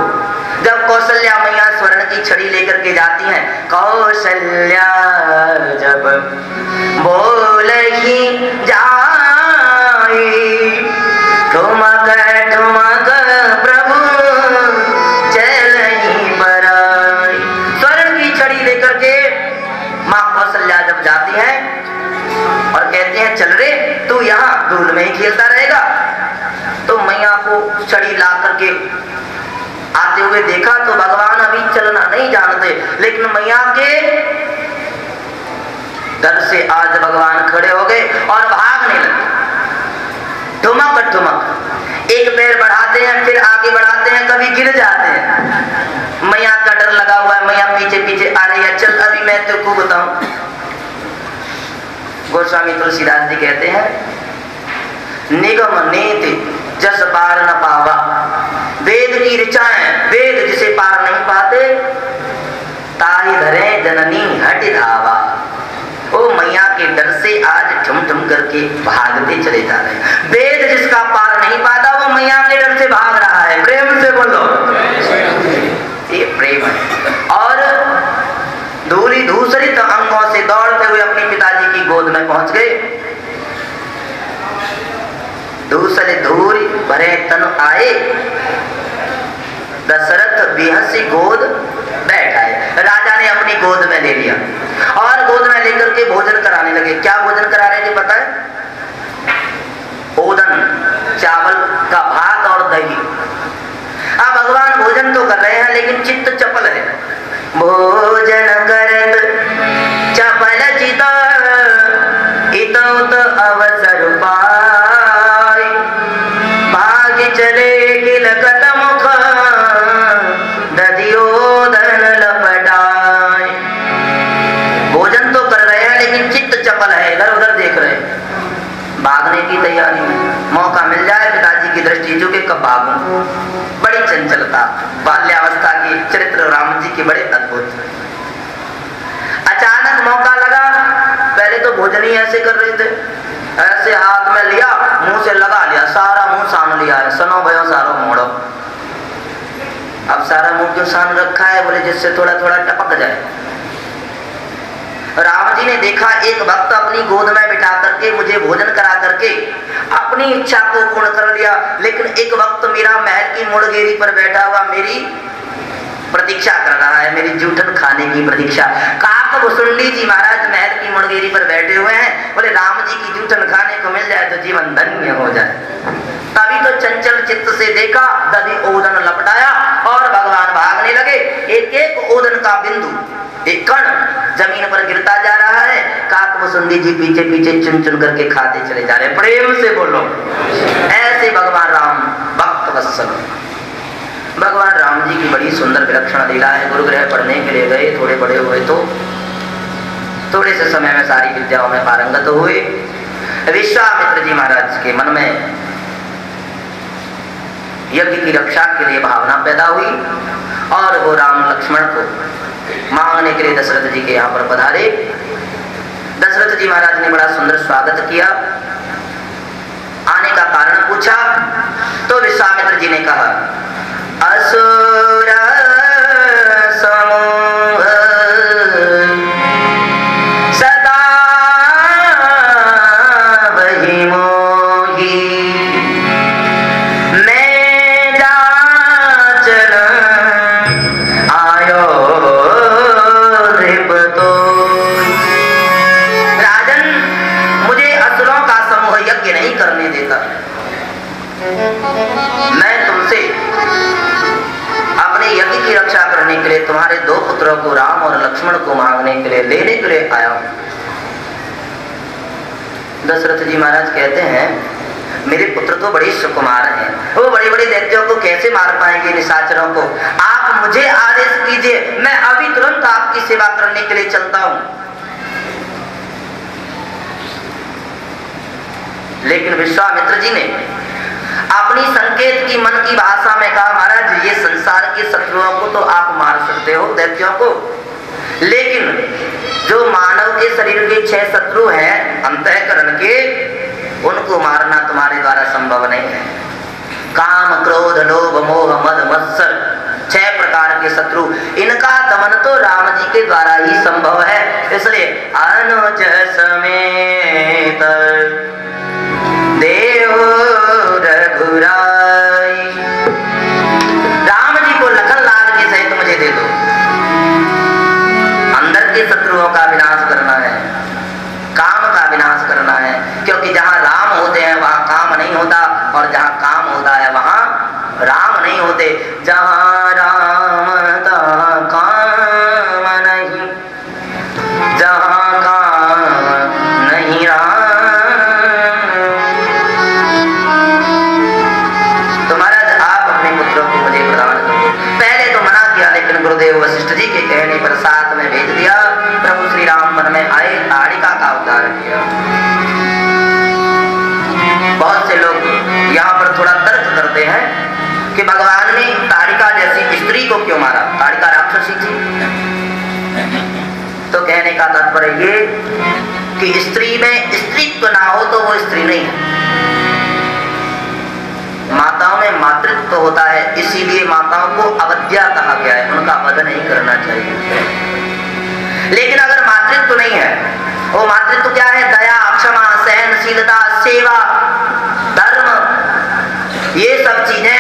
जब कौशल्या मैया स्वर्ण की छड़ी लेकर के जाती हैं, कौशल्या जब बोल ही जाई, ठुमक ठुमक प्रभु चल ही बराई। स्वर्ण की छड़ी लेकर के माँ कौशल्या जब जाती है और कहते हैं चल रे तू यहाँ धूल में ही खेलता रहेगा, तो मैया को छड़ी ला करके आते हुए देखा तो भगवान अभी चलना नहीं जानते, लेकिन मैया के डर से आज भगवान खड़े हो गए और भागने लगे। ठुमक ठुमक, एक पैर बढ़ाते हैं फिर आगे बढ़ाते हैं, कभी गिर जाते हैं। मैया का डर लगा हुआ है, मैया पीछे पीछे आ रही है, चल अभी मैं तेरे को बताऊं। गोस्वामी तुलसीदास जी कहते हैं निगम नीति जस पार न पावा, वेद की ऋचाएं वेद जिसे पार नहीं पाते, ताही धरे जननी हट धावा। ओ मैया के डर से आज ठुम ठुम करके भागते चले जा रहे हैं। वेद जिसका पार नहीं पाता वो मैया के डर से भाग रहा है। प्रेम से बोलो, ये प्रेम है। और धूली धूसरित अंगों से दौड़ते हुए अपने पिताजी की गोद में पहुंच गए। दूसरे धूल भरे तन आए, दशरथ बेहसी गोद बैठाए। राजा ने अपने अपनी गोद में ले लिया और गोद में लेकर के भोजन कराने लगे। क्या भोजन करा रहे थे पता है? ओदन, चावल का भात और दही। अब भगवान भोजन तो कर रहे हैं लेकिन चित्त चपल है। भोजन करत चपल चित इतौत अवसर पाय, भाग चले किलकत मुख दधियोदन लपटाय। भोजन तो कर रहे हैं लेकिन चित्त चपल है, इधर उधर देख रहे हैं, भागने की तैयारी में। मौका मिल जाए पिताजी की दृष्टि झुके कब भागूं। बड़ी चंचलता, बाल्यावस्था की चरित्र राम जी के बड़े अद्भुत। अचानक मौका लगा, पहले तो भोजन ही ऐसे कर रहे थे, ऐसे हाथ में लिया, मुंह से लगा लिया, सारा मुंह सान लिया है, सनो भयो सारो मोड़ो। अब सारा मुंह क्यों सान रखा है? बोले जिससे थोड़ा थोड़ा टपक जाए। राम जी ने देखा एक भक्त अपनी गोद में बिठा करके मुझे भोजन करा करके अपनी इच्छा को पूर्ण कर लिया, लेकिन एक भक्त मेरा महल की मुड़गेरी पर बैठा हुआ मेरी प्रतीक्षा कर रहा है, मेरी जूठन खाने की प्रतीक्षा। काकभुसुंडी जी महाराज महल की मुड़गेरी पर बैठे हुए हैं, बोले राम जी की जूठन खाने को मिल जाए तो जीवन धन्य हो जाए। तभी तो चंचल चित्त से देखा, दधी ओदन लपटाया और भगवान भागने लगे। एक एक ओदन का बिंदु, एक कण जमीन पर गिरता जा रहा है। काकभुसुंडी जी पीछे पीछे चुन चुन करके खाते चले जा रहे हैं। प्रेम से बोलो, ऐसे भगवान राम भक्त वत्सल। भगवान राम जी की बड़ी सुंदर विलक्षण लीला है। गुरुगृह पढ़ने के लिए गए, थोड़े बड़े हुए तो थोड़े से समय में सारी विद्याओं में पारंगत हुए। विश्वामित्र जी महाराज के मन में यज्ञ की रक्षा के लिए भावना पैदा हुई और वो राम लक्ष्मण को मांगने के लिए दशरथ जी के यहाँ पर पधारे। दशरथ जी महाराज ने बड़ा सुंदर स्वागत किया। आने का कारण पूछा तो विश्वामित्र जी ने कहा, असुर समूह सदा वही मोही, मैं जाचन आयो रिपतो। राजन, मुझे असुरों का समूह यज्ञ नहीं करने देता। मैं तुमसे अपने यज्ञ की रक्षा करने के लिए तुम्हारे दो पुत्रों को राम और लक्ष्मण को मांगने के लिए लेने के लिए आया हूं। दशरथ जी महाराज कहते हैं, मेरे पुत्र तो बड़े सुकुमार हैं, वो बड़े बड़े दैत्यों को कैसे मार पाएंगे, निशाचरों को। आप मुझे आदेश कीजिए, मैं अभी तुरंत आपकी सेवा करने के लिए चलता हूं। लेकिन विश्वामित्र जी ने अपनी संकेत की मन की भाषा में कहा, महाराज ये संसार के शत्रुओं को तो आप मार सकते हो, दैत्यों को, लेकिन जो मानव के शरीर के 6 शत्रु हैं अंतःकरण के, उनको मारना तुम्हारे द्वारा संभव नहीं है। काम, क्रोध, लोभ, मोह, मद, मत्सर, 6 प्रकार के शत्रु, इनका दमन तो राम जी के द्वारा ही संभव है। इसलिए अनुज समेत देव रघुराई, राम जी को लखन लाल के सहित मुझे दे दो। अंदर के शत्रुओं का विनाश करना है, काम का विनाश करना है, क्योंकि जहां राम होते हैं वहां काम नहीं होता, और जहां काम होता है वहां राम नहीं होते। जहां राम तहां काम नहीं, जहां काम नहीं राम। गुरुदेव वशिष्ठ जी के कहने पर साथ में भेज दिया। प्रभु श्री राम मन में आए, ताड़िका का उद्धार किया। बहुत से लोग यहाँ पर थोड़ा तर्क करते हैं कि भगवान ने ताड़िका जैसी स्त्री को क्यों मारा, ताड़िका राक्षसी थी। तो कहने का तात्पर्य ये कि स्त्री में स्त्रीत्व ना हो तो वो स्त्री नहीं है। माताओं में मातृत्व होता है, इसीलिए माताओं को अवध्या कहा गया है, उनका वध नहीं करना चाहिए। लेकिन अगर मातृत्व नहीं है, वो मातृत्व क्या है? दया, क्षमा, सहनशीलता, सेवा, धर्म, ये सब चीजें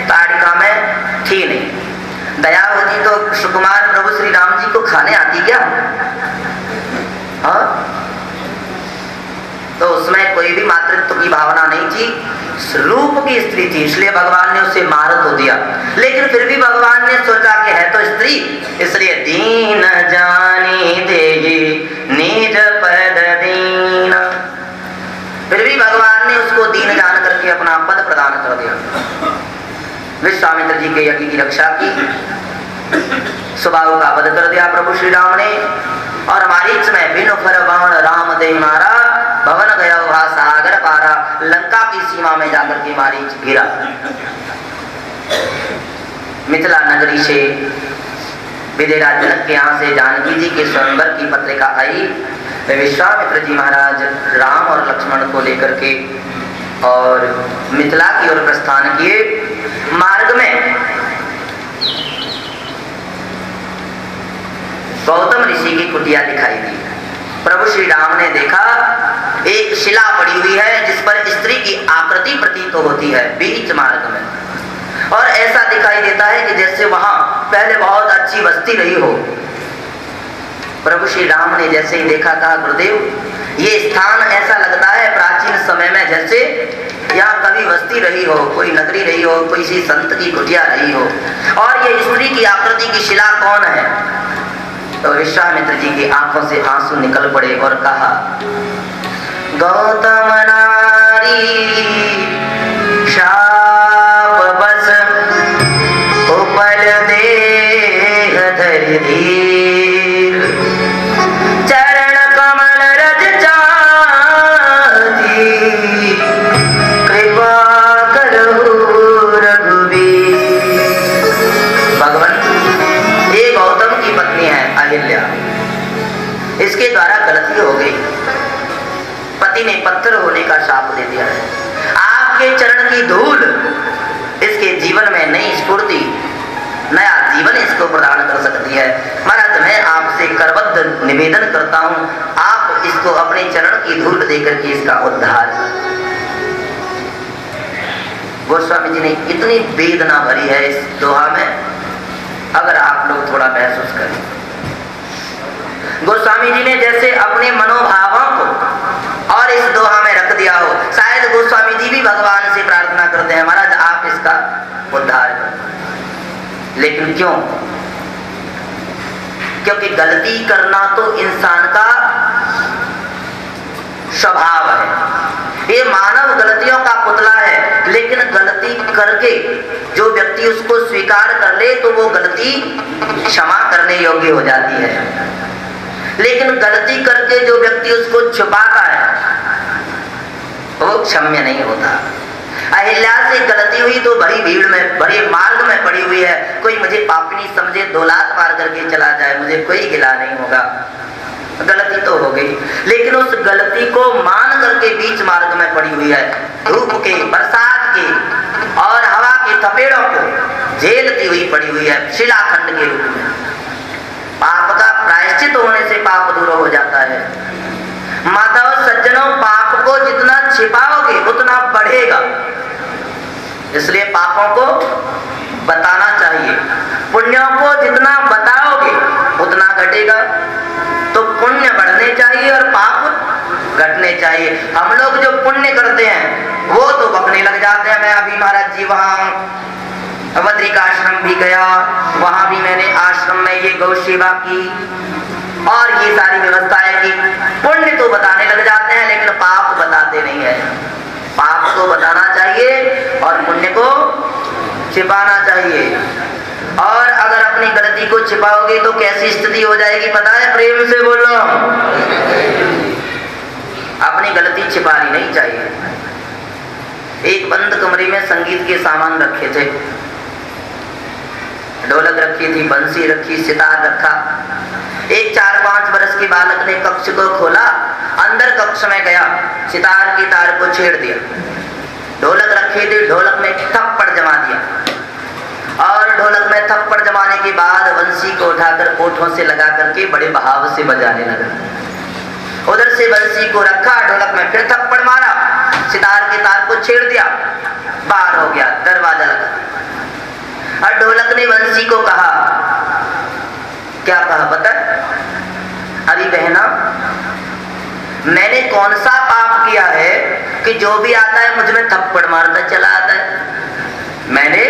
ताड़िका में थी नहीं। दया होती तो सुकुमार प्रभु श्री राम जी को खाने आती क्या? हाँ, तो उसमें कोई भी मातृत्व की भावना नहीं थी, रूप की स्त्री थी, इसलिए भगवान ने उसे मार तो दिया। लेकिन फिर भी भगवान ने सोचा कि है तो स्त्री, इसलिए दीन जानी देहि निज पद दीन, फिर भी भगवान ने उसको दीन जान करके अपना पद प्रदान कर दिया। विश्वामित्र जी के यज्ञ की रक्षा की, सुबाहु का वध कर दिया प्रभु श्री राम ने, और मारीच में बिनु फर बाण राम दे मारा, भवन गया वहा सागर पारा, लंका की सीमा में जाकर के मारीच गिरा। मिथिला नगरी से विदेरा जनक के यहाँ से जानकी जी के स्वयंवर की पत्रिका आई। विश्वामित्र जी महाराज राम और लक्ष्मण को लेकर के और मिथिला की ओर प्रस्थान किए। मार्ग में गौतम ऋषि की कुटिया दिखाई दी। प्रभु श्री राम ने देखा एक शिला पड़ी हुई है जिस पर स्त्री की आकृति प्रतीत होती है बीच मार्ग में, और ऐसा दिखाई देता है कि जैसे वहां पहले बहुत अच्छी बस्ती रही हो। प्रभु श्री राम ने जैसे ही देखा, कहा गुरुदेव ये स्थान ऐसा लगता है प्राचीन समय में जैसे यहाँ कभी बस्ती रही हो, कोई नगरी रही हो, कोई सी संत की कुटिया रही हो, और ये स्त्री की आकृति की शिला कौन है? तो विश्वामित्र जी की आंखों से आंसू निकल पड़े और कहा, गौतम नारी शाप बस उपल देह धरि धीर, चरण कमल रज चाती, कृपा करहु रघुवीर। भगवान, ये गौतम की पत्नी है अहिल्या, इसके द्वारा गलती हो गई, पति ने पत्थर होने का शाप दे दिया है। आपके चरण की धूल इसके जीवन में नई स्फूर्ति, नया जीवन इसको प्रदान कर सकती है। महाराज मैं आपसे करबद्ध निवेदन करता हूं, आप इसको अपने चरण की धूल देकर के इसका उद्धार करें। गोस्वामी जी ने इतनी वेदना भरी है इस दोहा में, अगर आप लोग थोड़ा महसूस करें। गोस्वामी जी ने जैसे अपने मनोभावों को और इस दोहा में रख दिया हो। शायद गोस्वामी जी भी भगवान से प्रार्थना करते हैं, महाराज आप इसका उद्धार करें। लेकिन क्यों? क्योंकि गलती करना तो इंसान का स्वभाव है, ये मानव गलतियों का पुतला है। लेकिन गलती करके जो व्यक्ति उसको स्वीकार कर ले तो वो गलती क्षमा करने योग्य हो जाती है। लेकिन गलती करके जो व्यक्ति उसको छुपाता है वो क्षम्य नहीं होता। अहिल्या से गलती हुई तो भरी भीड़ में, भरे मार्ग में पड़ी हुई है, कोई मुझे पापनी समझे 2 लात मार करके चला जाए, मुझे कोई गिला नहीं होगा। गलती तो हो गई, लेकिन उस गलती को मान करके बीच मार्ग में पड़ी हुई है, धूप के, बरसात के और हवा के थपेड़ों को झेलती हुई पड़ी हुई है, शिलाखंड के रूप में। पाप का प्रायश्चित होने से पाप दूर हो जाता है। माताओं सज्जनों, पाप को जितना छिपाओगे उतना बढ़ेगा, इसलिए पापों को बताना चाहिए। पुण्यों को जितना बताओगे उतना घटेगा। तो पुण्य बढ़ने चाहिए और पाप घटने चाहिए। हम लोग जो पुण्य करते हैं वो तो बकने लग जाते हैं। मैं अभी महाराज जी वहाँ बद्रिका आश्रम भी गया, वहां भी मैंने आश्रम में ये गौ सेवा की और ये सारी व्यवस्थाएं की। पुण्य तो बताने लग जाते हैं लेकिन पाप बताते नहीं है। पाप को बताना चाहिए और पुण्य को छिपाना चाहिए। और अगर अपनी गलती को छिपाओगे तो कैसी स्थिति हो जाएगी पता है? प्रेम से बोलो, अपनी गलती छिपानी नहीं चाहिए। एक बंद कमरे में संगीत के सामान रखे थे, ढोलक रखी थी, बंसी रखी, सितार रखा। एक 4-5 वर्ष के बालक ने कक्ष को खोला, अंदर कक्ष में गया, सितार की तार को छेड़ दिया। ढोलक रखी थी, ढोलक में थप्पड़ जमा दिया और ढोलक में थप्पड़ जमाने के बाद बंसी को उठाकर ओठों से लगा करके बड़े भाव से बजाने लगा। उधर से बंसी को रखा, ढोलक में फिर थप्पड़ मारा, सितार की तार को छेड़ दिया, बाहर हो गया, दरवाजा लगा। और ढोलक ने बंसी को कहा, क्या कहा पता? अरे बहना, मैंने कौन सा पाप किया है कि जो भी आता है मुझ में थप्पड़ मारता चला आता है? मैंने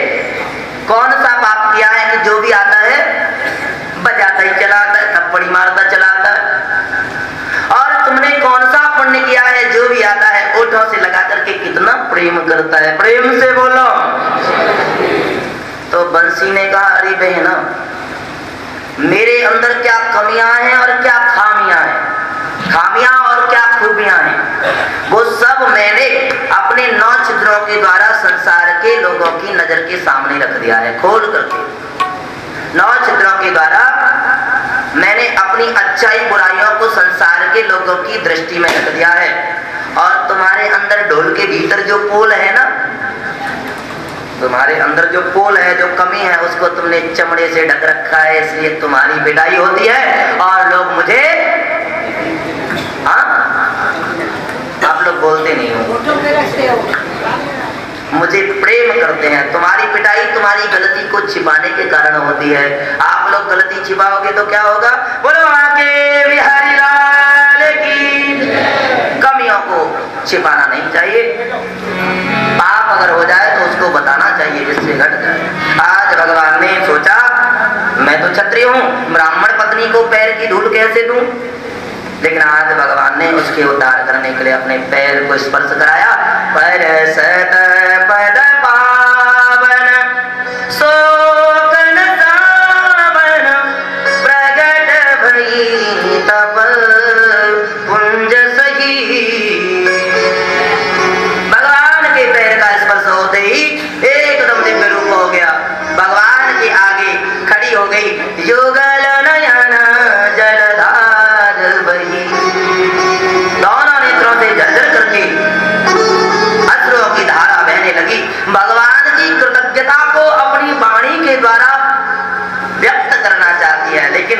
कौन सा पाप किया है कि जो भी आता है बजाता ही चला आता है, थप्पड़ ही मारता चला आता है? और तुमने कौन सा पुण्य किया है जो भी आता है ओठों से लगा करके कितना प्रेम करता है? प्रेम से बोलो। तो बंसी ने कहा, अरे बहना, मेरे अंदर क्या कमियां हैं और क्या खामियां हैं, खामियां और क्या खूबियां हैं, वो सब मैंने अपने 9 छिद्रों के द्वारा संसार के लोगों की नजर के सामने रख दिया है, खोल करके। 9 छिद्रों के द्वारा मैंने अपनी अच्छाई बुराइयों को संसार के लोगों की दृष्टि में रख दिया है। और तुम्हारे अंदर ढोल के भीतर जो पोल है ना, तुम्हारे अंदर जो पोल है, जो कमी है, उसको तुमने चमड़े से ढक रखा है, इसलिए तुम्हारी पिटाई होती है और लोग मुझे, हाँ आप लोग बोलते नहीं हो, मुझे प्रेम करते हैं। तुम्हारी पिटाई तुम्हारी गलती को छिपाने के कारण होती है। आप लोग गलती छिपाओगे तो क्या होगा? बोलो आके बिहारी लाल की। कमियों को छिपाना नहीं चाहिए, पाप अगर हो जाए तो उसको बताना चाहिए जिससे घट जाए। आज भगवान ने सोचा, मैं तो क्षत्रिय हूँ, ब्राह्मण पत्नी को पैर की धूल कैसे दूं? लेकिन आज भगवान ने उसके उद्धार करने के लिए अपने पैर को स्पर्श कराया। पैर सत पद पावन शोकन सावन प्रगट भई तप पुंज सही। भगवान के पैर का स्पर्श होते ही एकदम दिव्य रूप हो गया। भगवान के आगे खड़ी हो गई युगल नयन जलधार बही। दोनों नेत्रों से झरझर करके अश्रुओं की धारा बहने लगी। भगवान की कृतज्ञता को अपनी वाणी के द्वारा व्यक्त करना चाहती है, लेकिन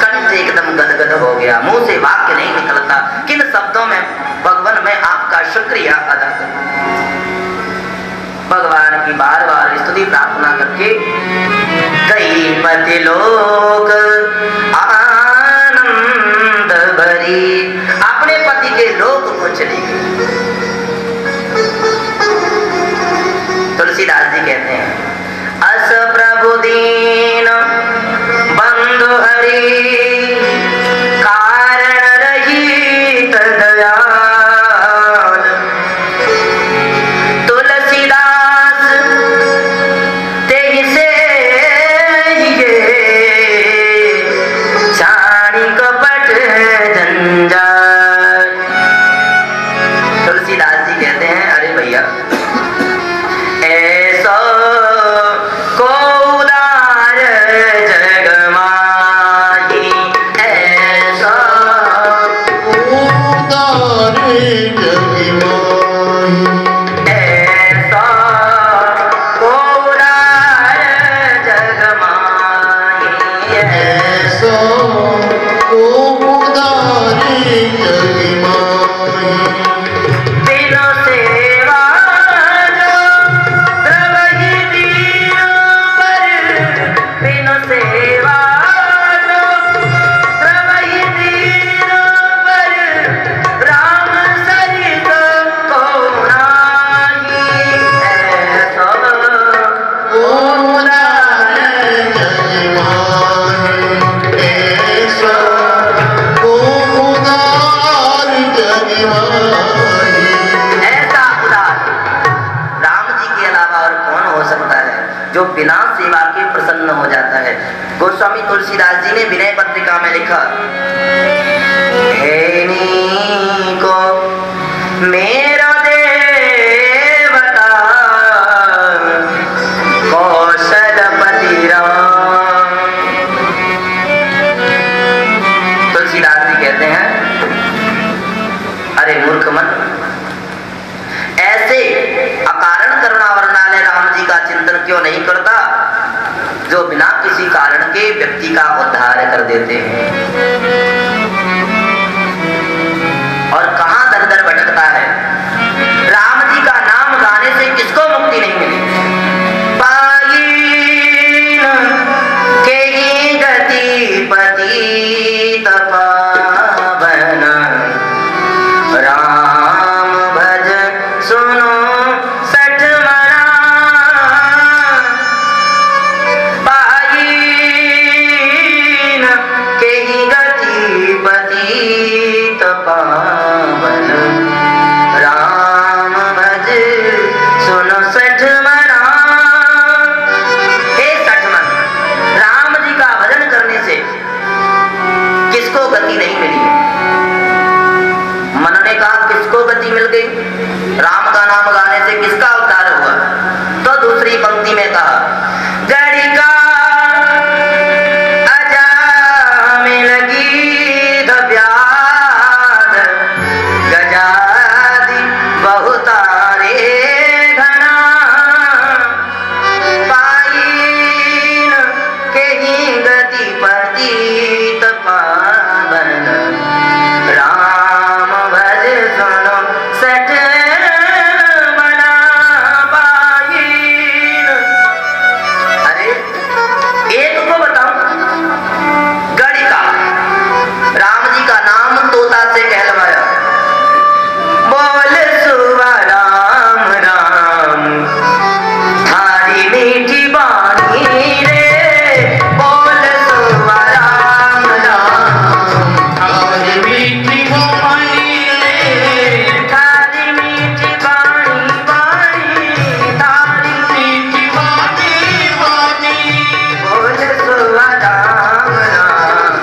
कंठ एकदम गदगद हो गया, मुंह से वाक्य नहीं निकलता। किन शब्दों में भगवान मैं आपका शुक्रिया अदा करूं? भगवान की बार बार स्तुति प्रार्थना करके कई पति लोग आनंद भरी अपने पति के लोक को चली गई। तुलसीदास जी कहते हैं, अस प्रभु दीन बंधु हरि कारण रहित दयाल। तुलसीदास तेहि से ये छाड़ी कपट जंजाल। तुलसीदास जी कहते हैं, अरे भैया, ऐसा को उदार जग माही, ऐसा उदार जग माही, ऐसा को उदार जग माही, ऐसा उदार जग माही। बिनु सेवा जो द्रवहि दीन पर, बिनु सेवा जो द्रवहि दीन पर, राम सरित को नाही, ऐसा उदार जग माही, ऐसा उदार जग माही। ऐसा उदार राम जी के अलावा और कौन हो सकता है जो बिना सेवा के प्रसन्न हो जाता है? गोस्वामी तुलसीदास जी ने विनय पत्रिका में लिखा, हे नी को मेरा देवता कौशलपति राम। तुलसीदास जी कहते हैं, अरे मूर्ख मन, ऐसे अकारण करुणा वर्णालय राम जी का चिंतन क्यों नहीं करता जो बिना किसी कारण के व्यक्ति का उद्धार कर देते हैं? और कहां दर दर भटकता है। राम जी का नाम गाने से किसको मुक्ति नहीं मिली? पायीन के ही गल मुक्ति मिल गई। राम का नाम गाने से किसका उद्धार हुआ? तो दूसरी पंक्ति में कहा, गड़ी का अजा में लगी धब्याद गजादी बहुतारे घना पाइन के ही गति पतित पावन राम भज सुनो सठ मना पाइन। अरे एक को बताऊं, गड़ी का राम जी का नाम तोता से कहलवाया, बोल सुबह राम राम थारी मीठी बानी रे, बोल सुबह राम राम थारी मीठी बानी रे, थारी मीठी बानी बानी, थारी मीठी बानी बानी, बोल सुबह राम राम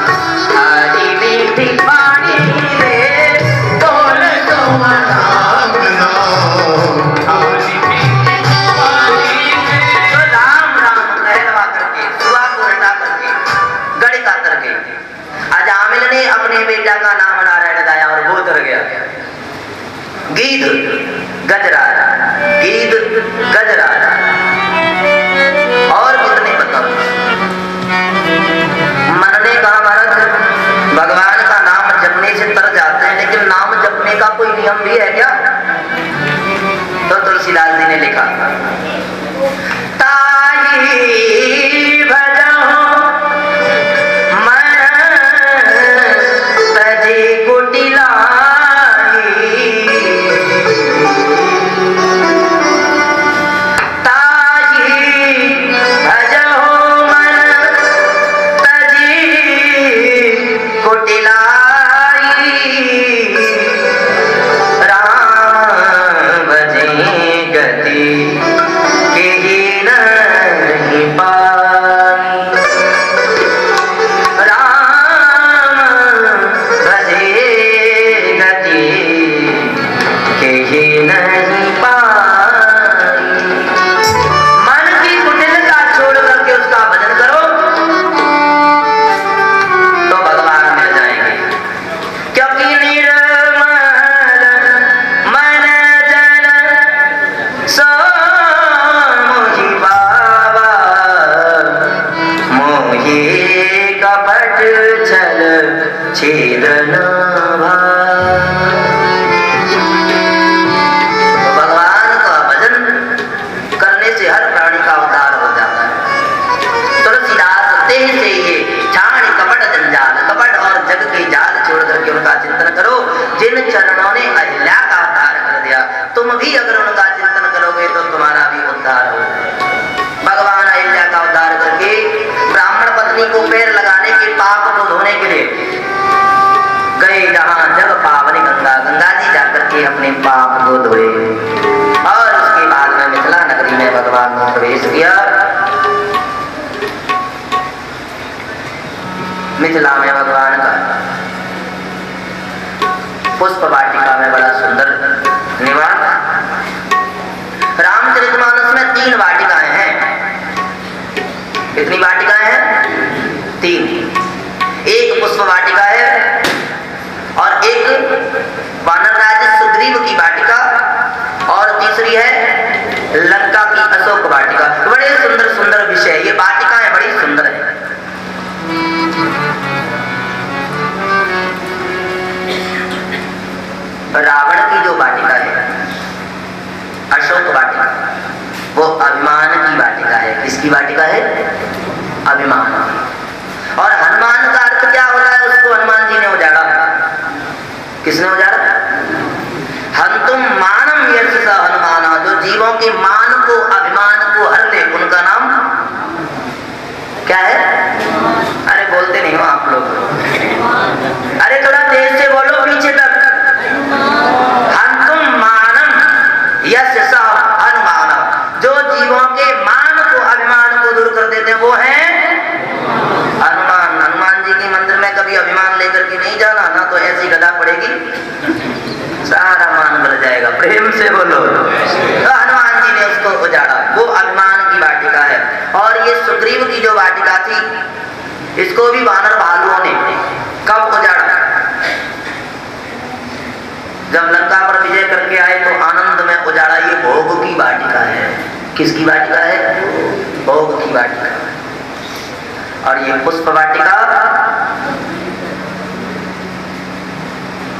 थारी मीठी बानी रे, बोल सुबह राम नाम थारी मीठी बानी रे। तो राम राम कहलवा करके सुबह को हटा करके गड़ी का तर गई। अजामिल ने अपने बेटा का नाम नारायण गाया और वो तर गया। गीत गजराज, गीत गजराज और कितने बताओ। मन ने कहा महाराज भगवान का नाम जपने से तर जाते हैं, लेकिन नाम जपने का कोई नियम भी है क्या? तो तुलसीदास जी ने लिखा, ताई भजहु मन तजे कुटिलाई, ताई भजहु मन तजे कुटिलाई, राम भजे गति केहि नहीं पाई, राम भजे गति केहि नहीं पाई। मन की कुटिलता छोड़ करके उसका भजन करो तो भगवान मिल जाएंगे, क्योंकि निर्मल मन जन सो मोहि बाबा, मोहि कपट छल छेदन भाव। तो भगवान का भजन करने से हर प्राणी का उद्धार हो जाता है। तुलसीदास देह से ये छाण कपट जंजाल, कपट और जग के जाल छोड़ करके उनका चिंतन करो। जिन चरणों ने अहिल्या का उद्धार कर दिया, तुम भी अगर उनका चिंतन करोगे तो तुम्हारा भी उद्धार हो। भगवान अहिल्या का उद्धार करके ब्राह्मण पत्नी को पैर लगाने के पाप को धोने के लिए गए जहां जग पावनी गंगा, गंगा जी जाकर के अपने पाप को धोए और उसके बाद में मिथिला नगरी में भगवान ने प्रवेश किया। मिथिला में भगवान का पुष्प वाटिका में बड़ा सुंदर निवास। रामचरितमानस में 3 वाटिकाएं हैं। कितनी वाटिकाएं हैं? 3। एक पुष्प वाटिका है और एक वानरराज सुग्रीव की वाटिका और तीसरी है लंका की अशोक वाटिका। बड़े सुंदर सुंदर विषय, ये वाटिकाएं बड़ी सुंदर है। रावण की जो वाटिका है अशोक वाटिका, वो अभिमान की वाटिका है। किसकी वाटिका है? अभिमान। और हनुमान का अर्थ क्या होता है? उसको हनुमान जी ने उजाड़ा। किसने उजाड़ा? हम तुम मानम यश स हनुमाना, जो जीवों के मान को अभिमान को हर ले, उनका नाम क्या है? अरे बोलते नहीं हो आप लोग, अरे थोड़ा तेज से बोलो पीछे तक। हम तुम मानम यश स हनुमाना, जो जीवों के मान को अभिमान को दूर कर देते हैं वो है हनुमान। हनुमान जी के मंदिर में कभी अभिमान लेकर के नहीं जाना, ना तो ऐसी गदा पड़ेगी सारा मान गल प्रेम से बोलो। तो हनुमान जी ने उसको उजाड़ा, वो अभिमान की वाटिका है। और ये सुग्रीव की जो वाटिका थी, इसको भी वानर भालुओं ने कब उजाड़ा? जब लंका पर विजय करके आए तो आनंद में उजाड़ा। ये भोग की वाटिका है। किसकी वाटिका है? भोग की वाटिका। और ये पुष्प वाटिका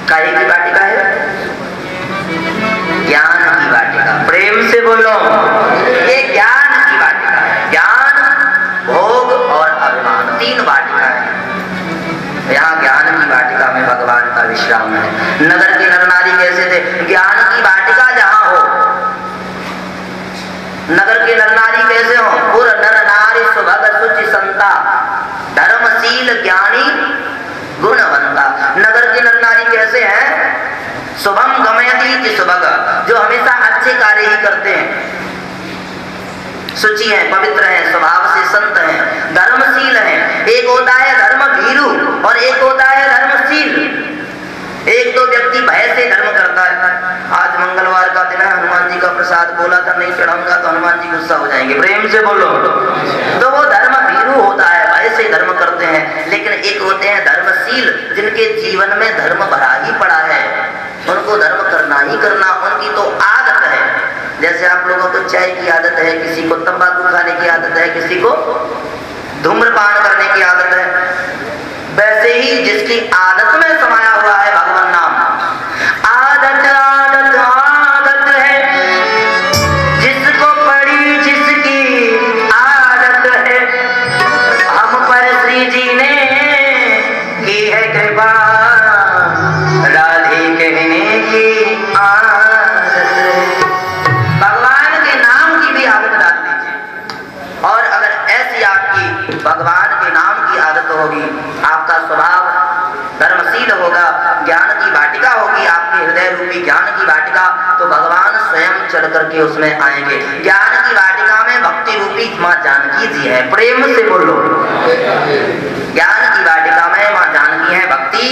काहे की वाटिका है? ज्ञान की वाटिका। प्रेम से बोलो, ये ज्ञान की वाटिका है। ज्ञान, भोग और अभिमान, तीन वाटिका है। यहाँ ज्ञान की वाटिका में भगवान का विश्राम है। नगर के नर नारी कैसे थे? ज्ञान की वाटिका जहाँ हो, नगर के नर नारी कैसे हो? पुर नर नारी सुभग सुचि संता, धर्मशील ज्ञानी गुणवंता। नगर के नर नारी कैसे हैं? शुभम गमयती सुभग, जो हमेशा अच्छे कार्य ही करते हैं, शुचि हैं, पवित्र हैं, स्वभाव से संत हैं, धर्मशील हैं। एक होता है धर्म भीरु और एक होता है धर्मशील। एक तो व्यक्ति भय से धर्म करता है। आज मंगलवार का दिन है, हनुमान जी का प्रसाद बोला था नहीं चढ़ाऊंगा तो हनुमान जी गुस्सा हो जाएंगे। प्रेम से बोलो। तो वो धर्म भीरु होता है, भय से धर्म करते हैं। लेकिन एक होते हैं धर्मशील, जिनके जीवन में धर्म भरा ही पड़ा है, उनको धर्म करना ही करना, उनकी तो आदत है। जैसे आप लोगों को चाय की आदत है, किसी को तंबाकू खाने की आदत है, किसी को धूम्रपान करने की आदत है, वैसे ही जिसकी आदत में समाया हुआ है भगवान नाम। आदत आदत आदत है, जिसको पड़ी जिसकी आदत है। हम पर श्री जी ने की है कृपा, राधे कहने की आदत है। भगवान के नाम की भी आदत डाल लीजिए। और अगर ऐसी आपकी भगवान के नाम की आदत होगी, आपका स्वभाव धर्मशील होगा, ज्ञान की वाटिका होगी आपके हृदय रूपी ज्ञान की वाटिका, तो भगवान स्वयं चल करके उसमें आएंगे। ज्ञान की वाटिका में भक्ति रूपी माँ जानकी जी है। प्रेम से बोलो। ज्ञान की वाटिका में माँ जानकी है भक्ति,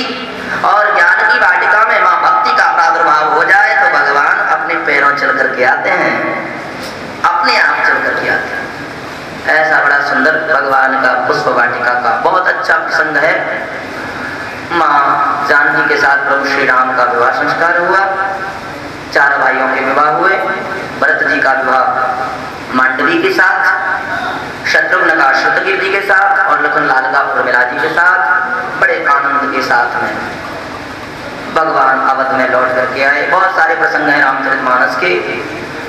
और ज्ञान की वाटिका में माँ भक्ति का प्रादुर्भाव हो जाए तो भगवान अपने पैरों चल करके आते हैं, अपने आप चल करके आते हैं। ऐसा बड़ा सुंदर भगवान का पुष्प वाटिका का बहुत अच्छा प्रसंग है। माँ जानकी के साथ प्रभु श्री राम का विवाह संस्कार हुआ। चार भाइयों के विवाह हुए। भरत जी का विवाह मांडवी के साथ, शत्रुघ्न का श्रुतकीर्ति के साथ और लखनलाल का उर्मिला जी के साथ बड़े आनंद के साथ में भगवान अवध में लौट करके आए। बहुत सारे प्रसंग हैं रामचरितमानस के।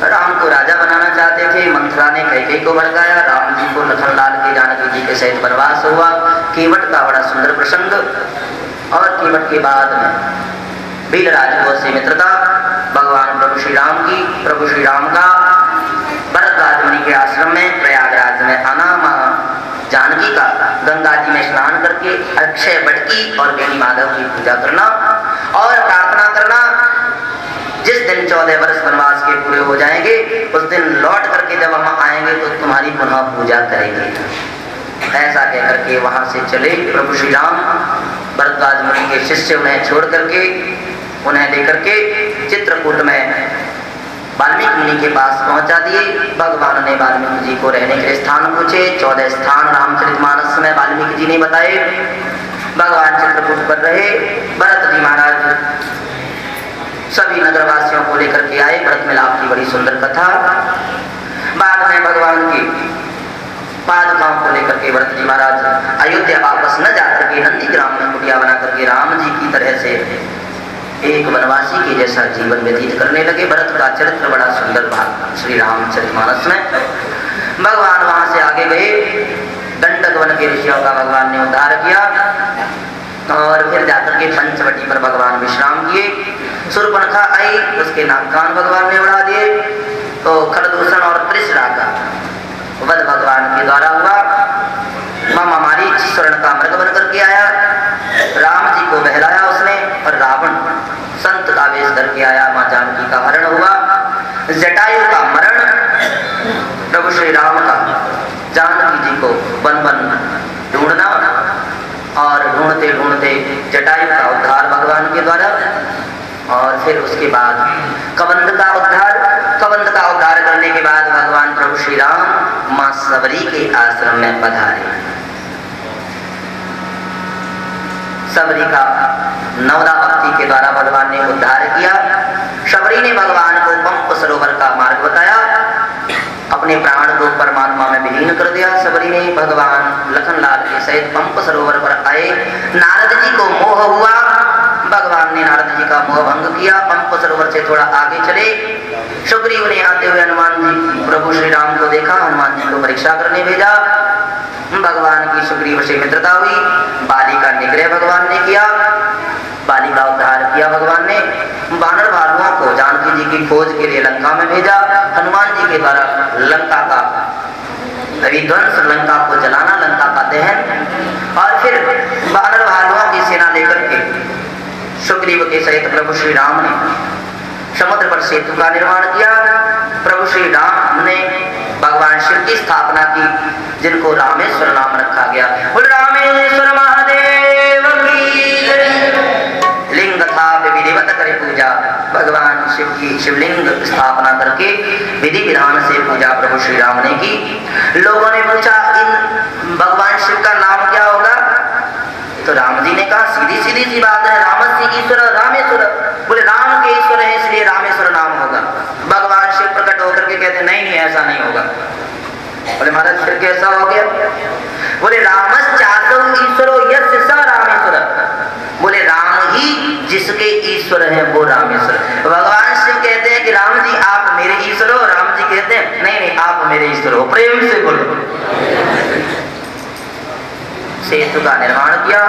राम को राजा बनाना चाहते थे, मंथरा ने कैकेयी को भड़काया। राम जी को लखनलाल के जानकी जी के सहित वनवास हुआ। केवट का बड़ा सुंदर प्रसंग। और केवट के बाद में भीलराज को से मित्रता भगवान प्रभु श्री राम की, प्रभु श्री राम का भरद्वाज मुनि के आश्रम में प्रयागराज में आना, माँ जानकी का गंगा जी में स्नान करके अक्षय बटकी और बेनी माधव की पूजा करना और प्रार्थना करना। जिस दिन 14 वर्ष वनवास के पूरे हो जाएंगे, उस दिन लौट करके जब हम आएंगे तो तुम्हारी पुनः पूजा करेंगे। ऐसा कहकर के वहां से चले प्रभु श्री राम। भरद्वाज मुनि के शिष्य उन्हें छोड़ करके, उन्हें लेकर के चित्रकूट में वाल्मीकि मुनि के पास पहुंचा दिए। भगवान ने वाल्मीकि जी को रहने के स्थान पूछे। 14 स्थान रामचरितमानस में वाल्मीकि जी ने बताए। भगवान चित्रकूट पर रहे। भरत जी महाराज सभी नगरवासियों को लेकर के आए। भरत मिलाप की बड़ी सुंदर कथा। बाद में भगवान की पादुकाओं को लेकर के भरत जी महाराज अयोध्या वापस न जाकर के नंदीग्राम में कुटिया बना करके राम जी की तरह से एक वनवासी के जैसा जीवन व्यतीत करने लगे। भरत का चरित्र बड़ा सुंदर भाग श्री रामचरितमानस में। भगवान वहां से आगे गए। दंडक वन के ऋषियों का भगवान ने उद्धार किया और फिर जाकर के पंचवटी पर भगवान विश्राम किए। शूर्पणखा आई, उसके नाक कान भगवान ने उड़ा दिए। तो खरदूषण और त्रिशरा का वध भगवान के द्वारा हुआ। मामा मारीच स्वर्ण का मृग बन करके आया। राम जी को बहलाया उसने और रावण संत का वेश करके आया। माँ जानकी का हरण हुआ। जटायु का मरण प्रभु श्री राम का जानकी जी को वन वन ढूंढना और ढूंढते ढूंढते जटायु का उद्धार भगवान के द्वारा। और फिर उसके बाद कबंध का मां सबरी के आश्रम में पधारे। सबरी का नवदा भक्ति के द्वारा भगवान ने उद्धार किया। सबरी ने भगवान को पंप सरोवर का मार्ग बताया, अपने प्राण को परमात्मा में विलीन कर दिया। सबरी ने भगवान लखनलाल के सहित पंप सरोवर पर आए। नारद जी को मोह हुआ, भगवान ने नारद जी का मोह भंग किया। पंप सरोवर से थोड़ा आगे चले, सुग्रीव ने आते हुए हनुमान जी प्रभु श्री राम को देखा, हनुमान जी को परीक्षा करने भेजा। भगवान की सुग्रीव से मित्रता हुई। बाली का निग्रह भगवान ने किया, बाली का उद्धार किया भगवान ने। वानर भालुओं को जानकी जी की खोज के लिए लंका में भेजा। हनुमान जी के द्वारा लंका का विध्वंस, लंका को जलाना, लंका का दहन, और फिर वानर भालुओं की सेना लेकर के सुग्रीव के सहित प्रभु श्री राम ने समुद्र पर सेतु का निर्माण किया। प्रभु श्री राम ने भगवान शिव की स्थापना की, जिनको रामेश्वर नाम रखा गया। बोल रामेश्वर महादेव की जय। लिंग था विधिवत करे पूजा, भगवान शिव की शिवलिंग स्थापना करके विधि विधान से पूजा प्रभु श्री राम ने की। लोगों ने पूछा इन भगवान शिव का नाम क्या होगा, तो राम जी ने कहा सीधी सीधी सी बात है, रामस्य ईश्वर रामेश्वर। बोले राम के ईश्वर है इसलिए रामेश्वर नाम होगा। भगवान शिव प्रकट होकर के कहते नहीं नहीं ऐसा नहीं होगा। बोले महाराज फिर कैसा हो गया? बोले रामश्चासौ ईश्वरो यस्य स रामेश्वर। बोले राम ही जिसके ईश्वर है वो रामेश्वर। भगवान शिव कहते हैं कि राम जी आप मेरे ईश्वर हो, राम जी कहते हैं नहीं नहीं आप मेरे ईश्वर हो। प्रेम से बोलो। सेतु का निर्माण किया,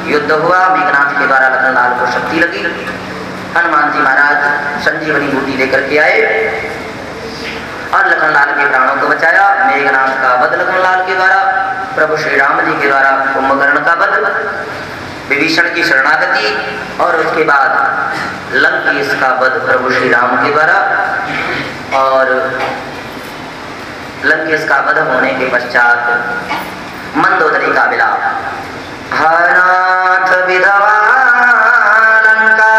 युद्ध हुआ, मेघनाथ के द्वारा लखनलाल को शक्ति लगी। हनुमान जी महाराज संजीवनी बूटी लेकर के आए और लखनलाल के प्राणों को बचाया। मेघनाथ का वध लखनलाल के द्वारा, प्रभु श्री राम जी के द्वारा कुंभकर्ण का वध, विभीषण की शरणागति, और उसके बाद लंकेश का वध प्रभु श्री राम के द्वारा। और लंकेश का वध होने के पश्चात मंदोदरी का विलाप, हरनाथ विधवा लंका।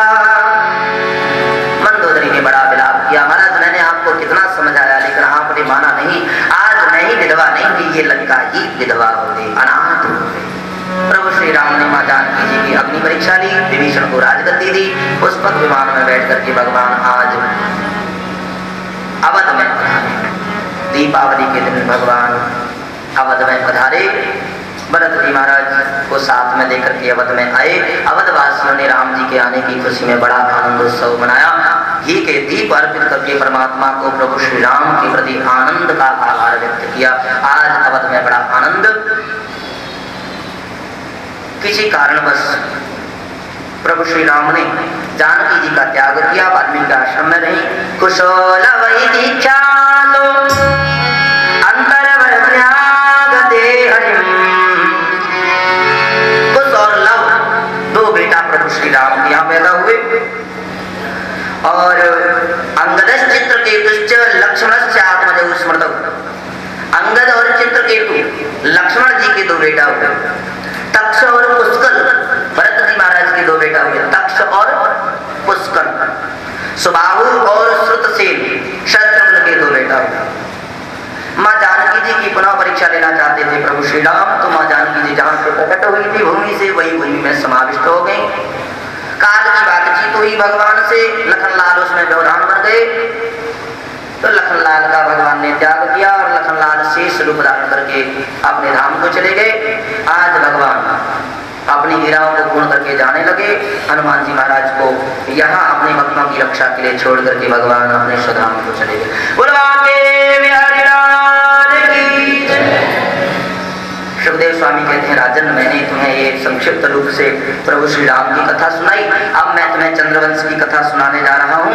मंदोदरी ने बड़ा विलाप किया, महाराज मैंने आपको कितना समझाया लेकिन आपने माना नहीं। आज मैं ही विधवा नहीं हुई, ये लंका ही विधवा हो गई, अनाथ हो गई। प्रभु श्री राम ने मां जानकी जी की अग्नि परीक्षा ली, विभीषण को राजगद्दी दी। पुष्पक विमान में बैठ करके भगवान आज अवध में पधारे। दीपावली के दिन भगवान अवध में पधारे। भरत जी महाराज को साथ में लेकर के अवध में आए। अवध वासियों ने राम जी के आने की खुशी में बड़ा आनंद उत्सव मनाया। घी के दीप अर्पित करके परमात्मा को प्रभु श्री राम के प्रति आनंद का आभार व्यक्त किया। आज अवध में बड़ा आनंद। किसी कारणवश प्रभु श्री राम ने जानकी जी का त्याग किया, वाल्मीकि आश्रम में रही। कुशल वही दीक्षा कुश और लव दो बेटा प्रभु श्री राम के यहाँ पैदा हुए। और अंगद चित्रकेतुश्च लक्ष्मणश्च आत्मजौ स्मृतौ। अंगद और चित्रकेतु लक्ष्मण जी के दो बेटा हुए। तक्ष और पुष्कर भरत जी महाराज के दो बेटा हुए, तक्ष और पुष्कर। सुबाहु और श्रुतसेन शत्रुघ्न के दो बेटा हुए। मां जानकी जी की पुनः परीक्षा लेना चाहते थे प्रभु श्री राम, तो मां जानकी जी जहां से प्रकट हुई थी भूमि से वही भूमि में समाविष्ट हो गई। काल की बातचीत हुई भगवान से, लखनलाल उसमें व्यवधान बन गए। तो लखनलाल का भगवान ने त्याग किया और लखनलाल शेष रूप धारण करके अपने धाम को चले गए। आज भगवान अपनी लीलाओं को पूर्ण करके जाने लगे। हनुमान जी महाराज को यहाँ अपने भक्तों की रक्षा के लिए छोड़ करके भगवान अपने स्वधाम को चले गए। सुखदेव स्वामी कहते हैं राजन मैंने तुम्हें ये संक्षिप्त रूप से प्रभु श्री राम की कथा सुनाई। अब मैं तुम्हें चंद्रवंश की कथा सुनाने जा रहा हूँ,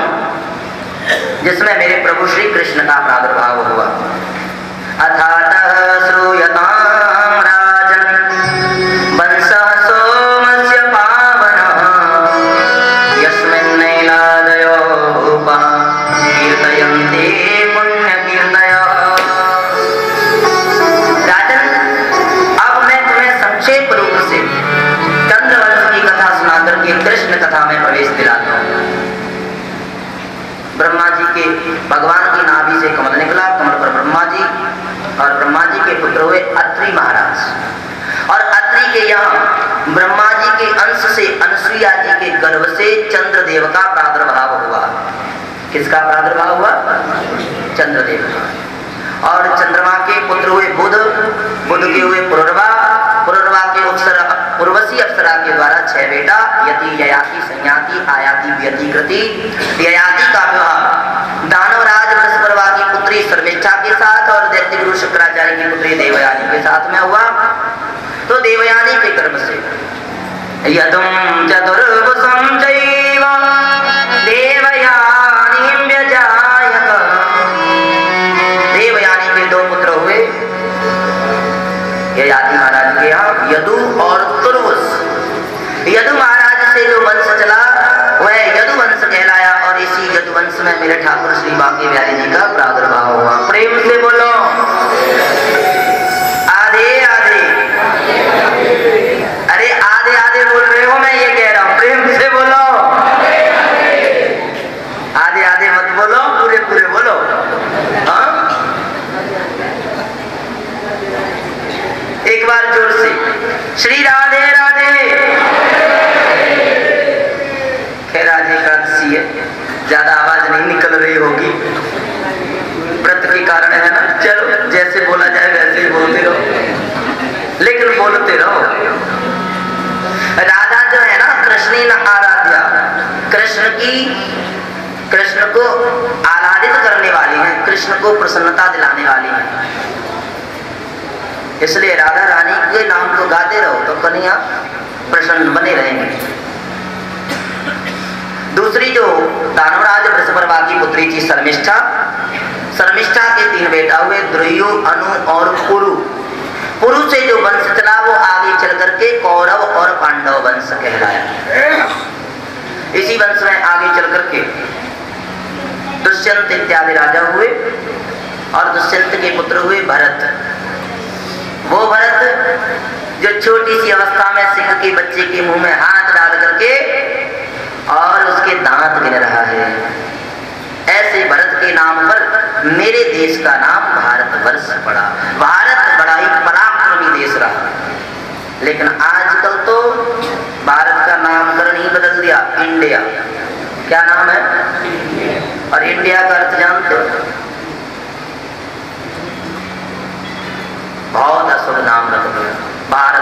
जिसमें मेरे प्रभु श्री कृष्ण का प्रादुर्भाव हुआ। अथातः श्रूयतां राजन् वंशः सोमस्य पावनः यस्मिन्नैलादयो भूपः कीर्तयन्ति पुण्यकीर्तयः। राजन अब मैं तुम्हें संक्षेप रूप से चंद्रवंश की कथा सुनाकर के कृष्ण कथा में प्रवेश दिलाता हूँ। ब्रह्मा जी के भगवान की नाभि से कमल निकला, कमल पर ब्रह्मा जी और ब्रह्मा जी के पुत्र हुए अत्रि महाराज। और अत्रि के यहाँ ब्रह्मा जी के अंश से अनुसुईया जी के गर्भ से चंद्रदेव का प्रादुर्भाव हुआ। किसका प्रादुर्भाव हुआ? चंद्रदेव का। और चंद्रमा के पुत्र हुए बुध, बुध के हुए पुरुरवा, पुरुरवा के उर्वशी अप्सरा के द्वारा 6 बेटा, यति ययाति संयाति आयाति व्यतिकृति। ययाति का विवाह दानवराज बृहस्पति की पुत्री शर्मिष्ठा के साथ और दैत्य गुरु शुक्राचार्य की पुत्री देवयानी के साथ में हुआ। तो देवयानी के गर्भ से यदुम चतुर्भुजं चैव देवयानीं व्यजायत। देवयानी के 2 पुत्र हुए ययाति महाराज के यहाँ, यदु और तुर्वस। यदु महाराज से जो वंश चला वह यदु वंश कहलाया और इसी यदु वंश में मेरे ठाकुर श्री बांके बिहारी जी का प्रादुर्भाव हुआ। प्रेम से बोलो आधे आधे। अरे आधे आधे बोल रहे हो, मैं ये कह रहा हूं प्रेम से बोलो। आधे आधे मत बोलो, पूरे पूरे बोलो। हाँ? एक बार जोर से श्री राधे राधे। खैर आज एकादशी है, ज्यादा आवाज नहीं निकल रही होगी, व्रत के कारण है ना। चलो जैसे बोला जाए वैसे ही बोलते रहो, लेकिन बोलते रहो। राधा जो है ना कृष्णी न आराध्या, कृष्ण को आह्लादित करने वाली है, कृष्ण को प्रसन्नता दिलाने वाली है। इसलिए राधा रानी के नाम को गाते रहो तो कन्हैया प्रसन्न बने रहेंगे। दूसरी जो दानवराज बृहस्पति की पुत्री थी शर्मिष्ठा, शर्मिष्ठा के 3 बेटा हुए, द्रुयु, अनु और पुरु। पुरु से जो वंश चला वो आगे चल करके कौरव और पांडव वंश कहलाया। इसी वंश में आगे चल करके दुष्यंत इत्यादि राजा हुए और दुष्यंत के पुत्र हुए भरत। वो भरत जो छोटी सी अवस्था में सिंह के बच्चे के मुंह में हाथ डाल करके और उसके दांत गिन रहा है। ऐसे भरत के नाम पर मेरे देश का नाम भारतवर्ष पड़ा। भारत बड़ा ही पराक्रमी देश रहा, लेकिन आजकल तो भारत का नामकरण ही बदल दिया, इंडिया। क्या नाम है? और इंडिया का अर्थ जानते हो? बहुत अशुभ नाम रख दिया भारत।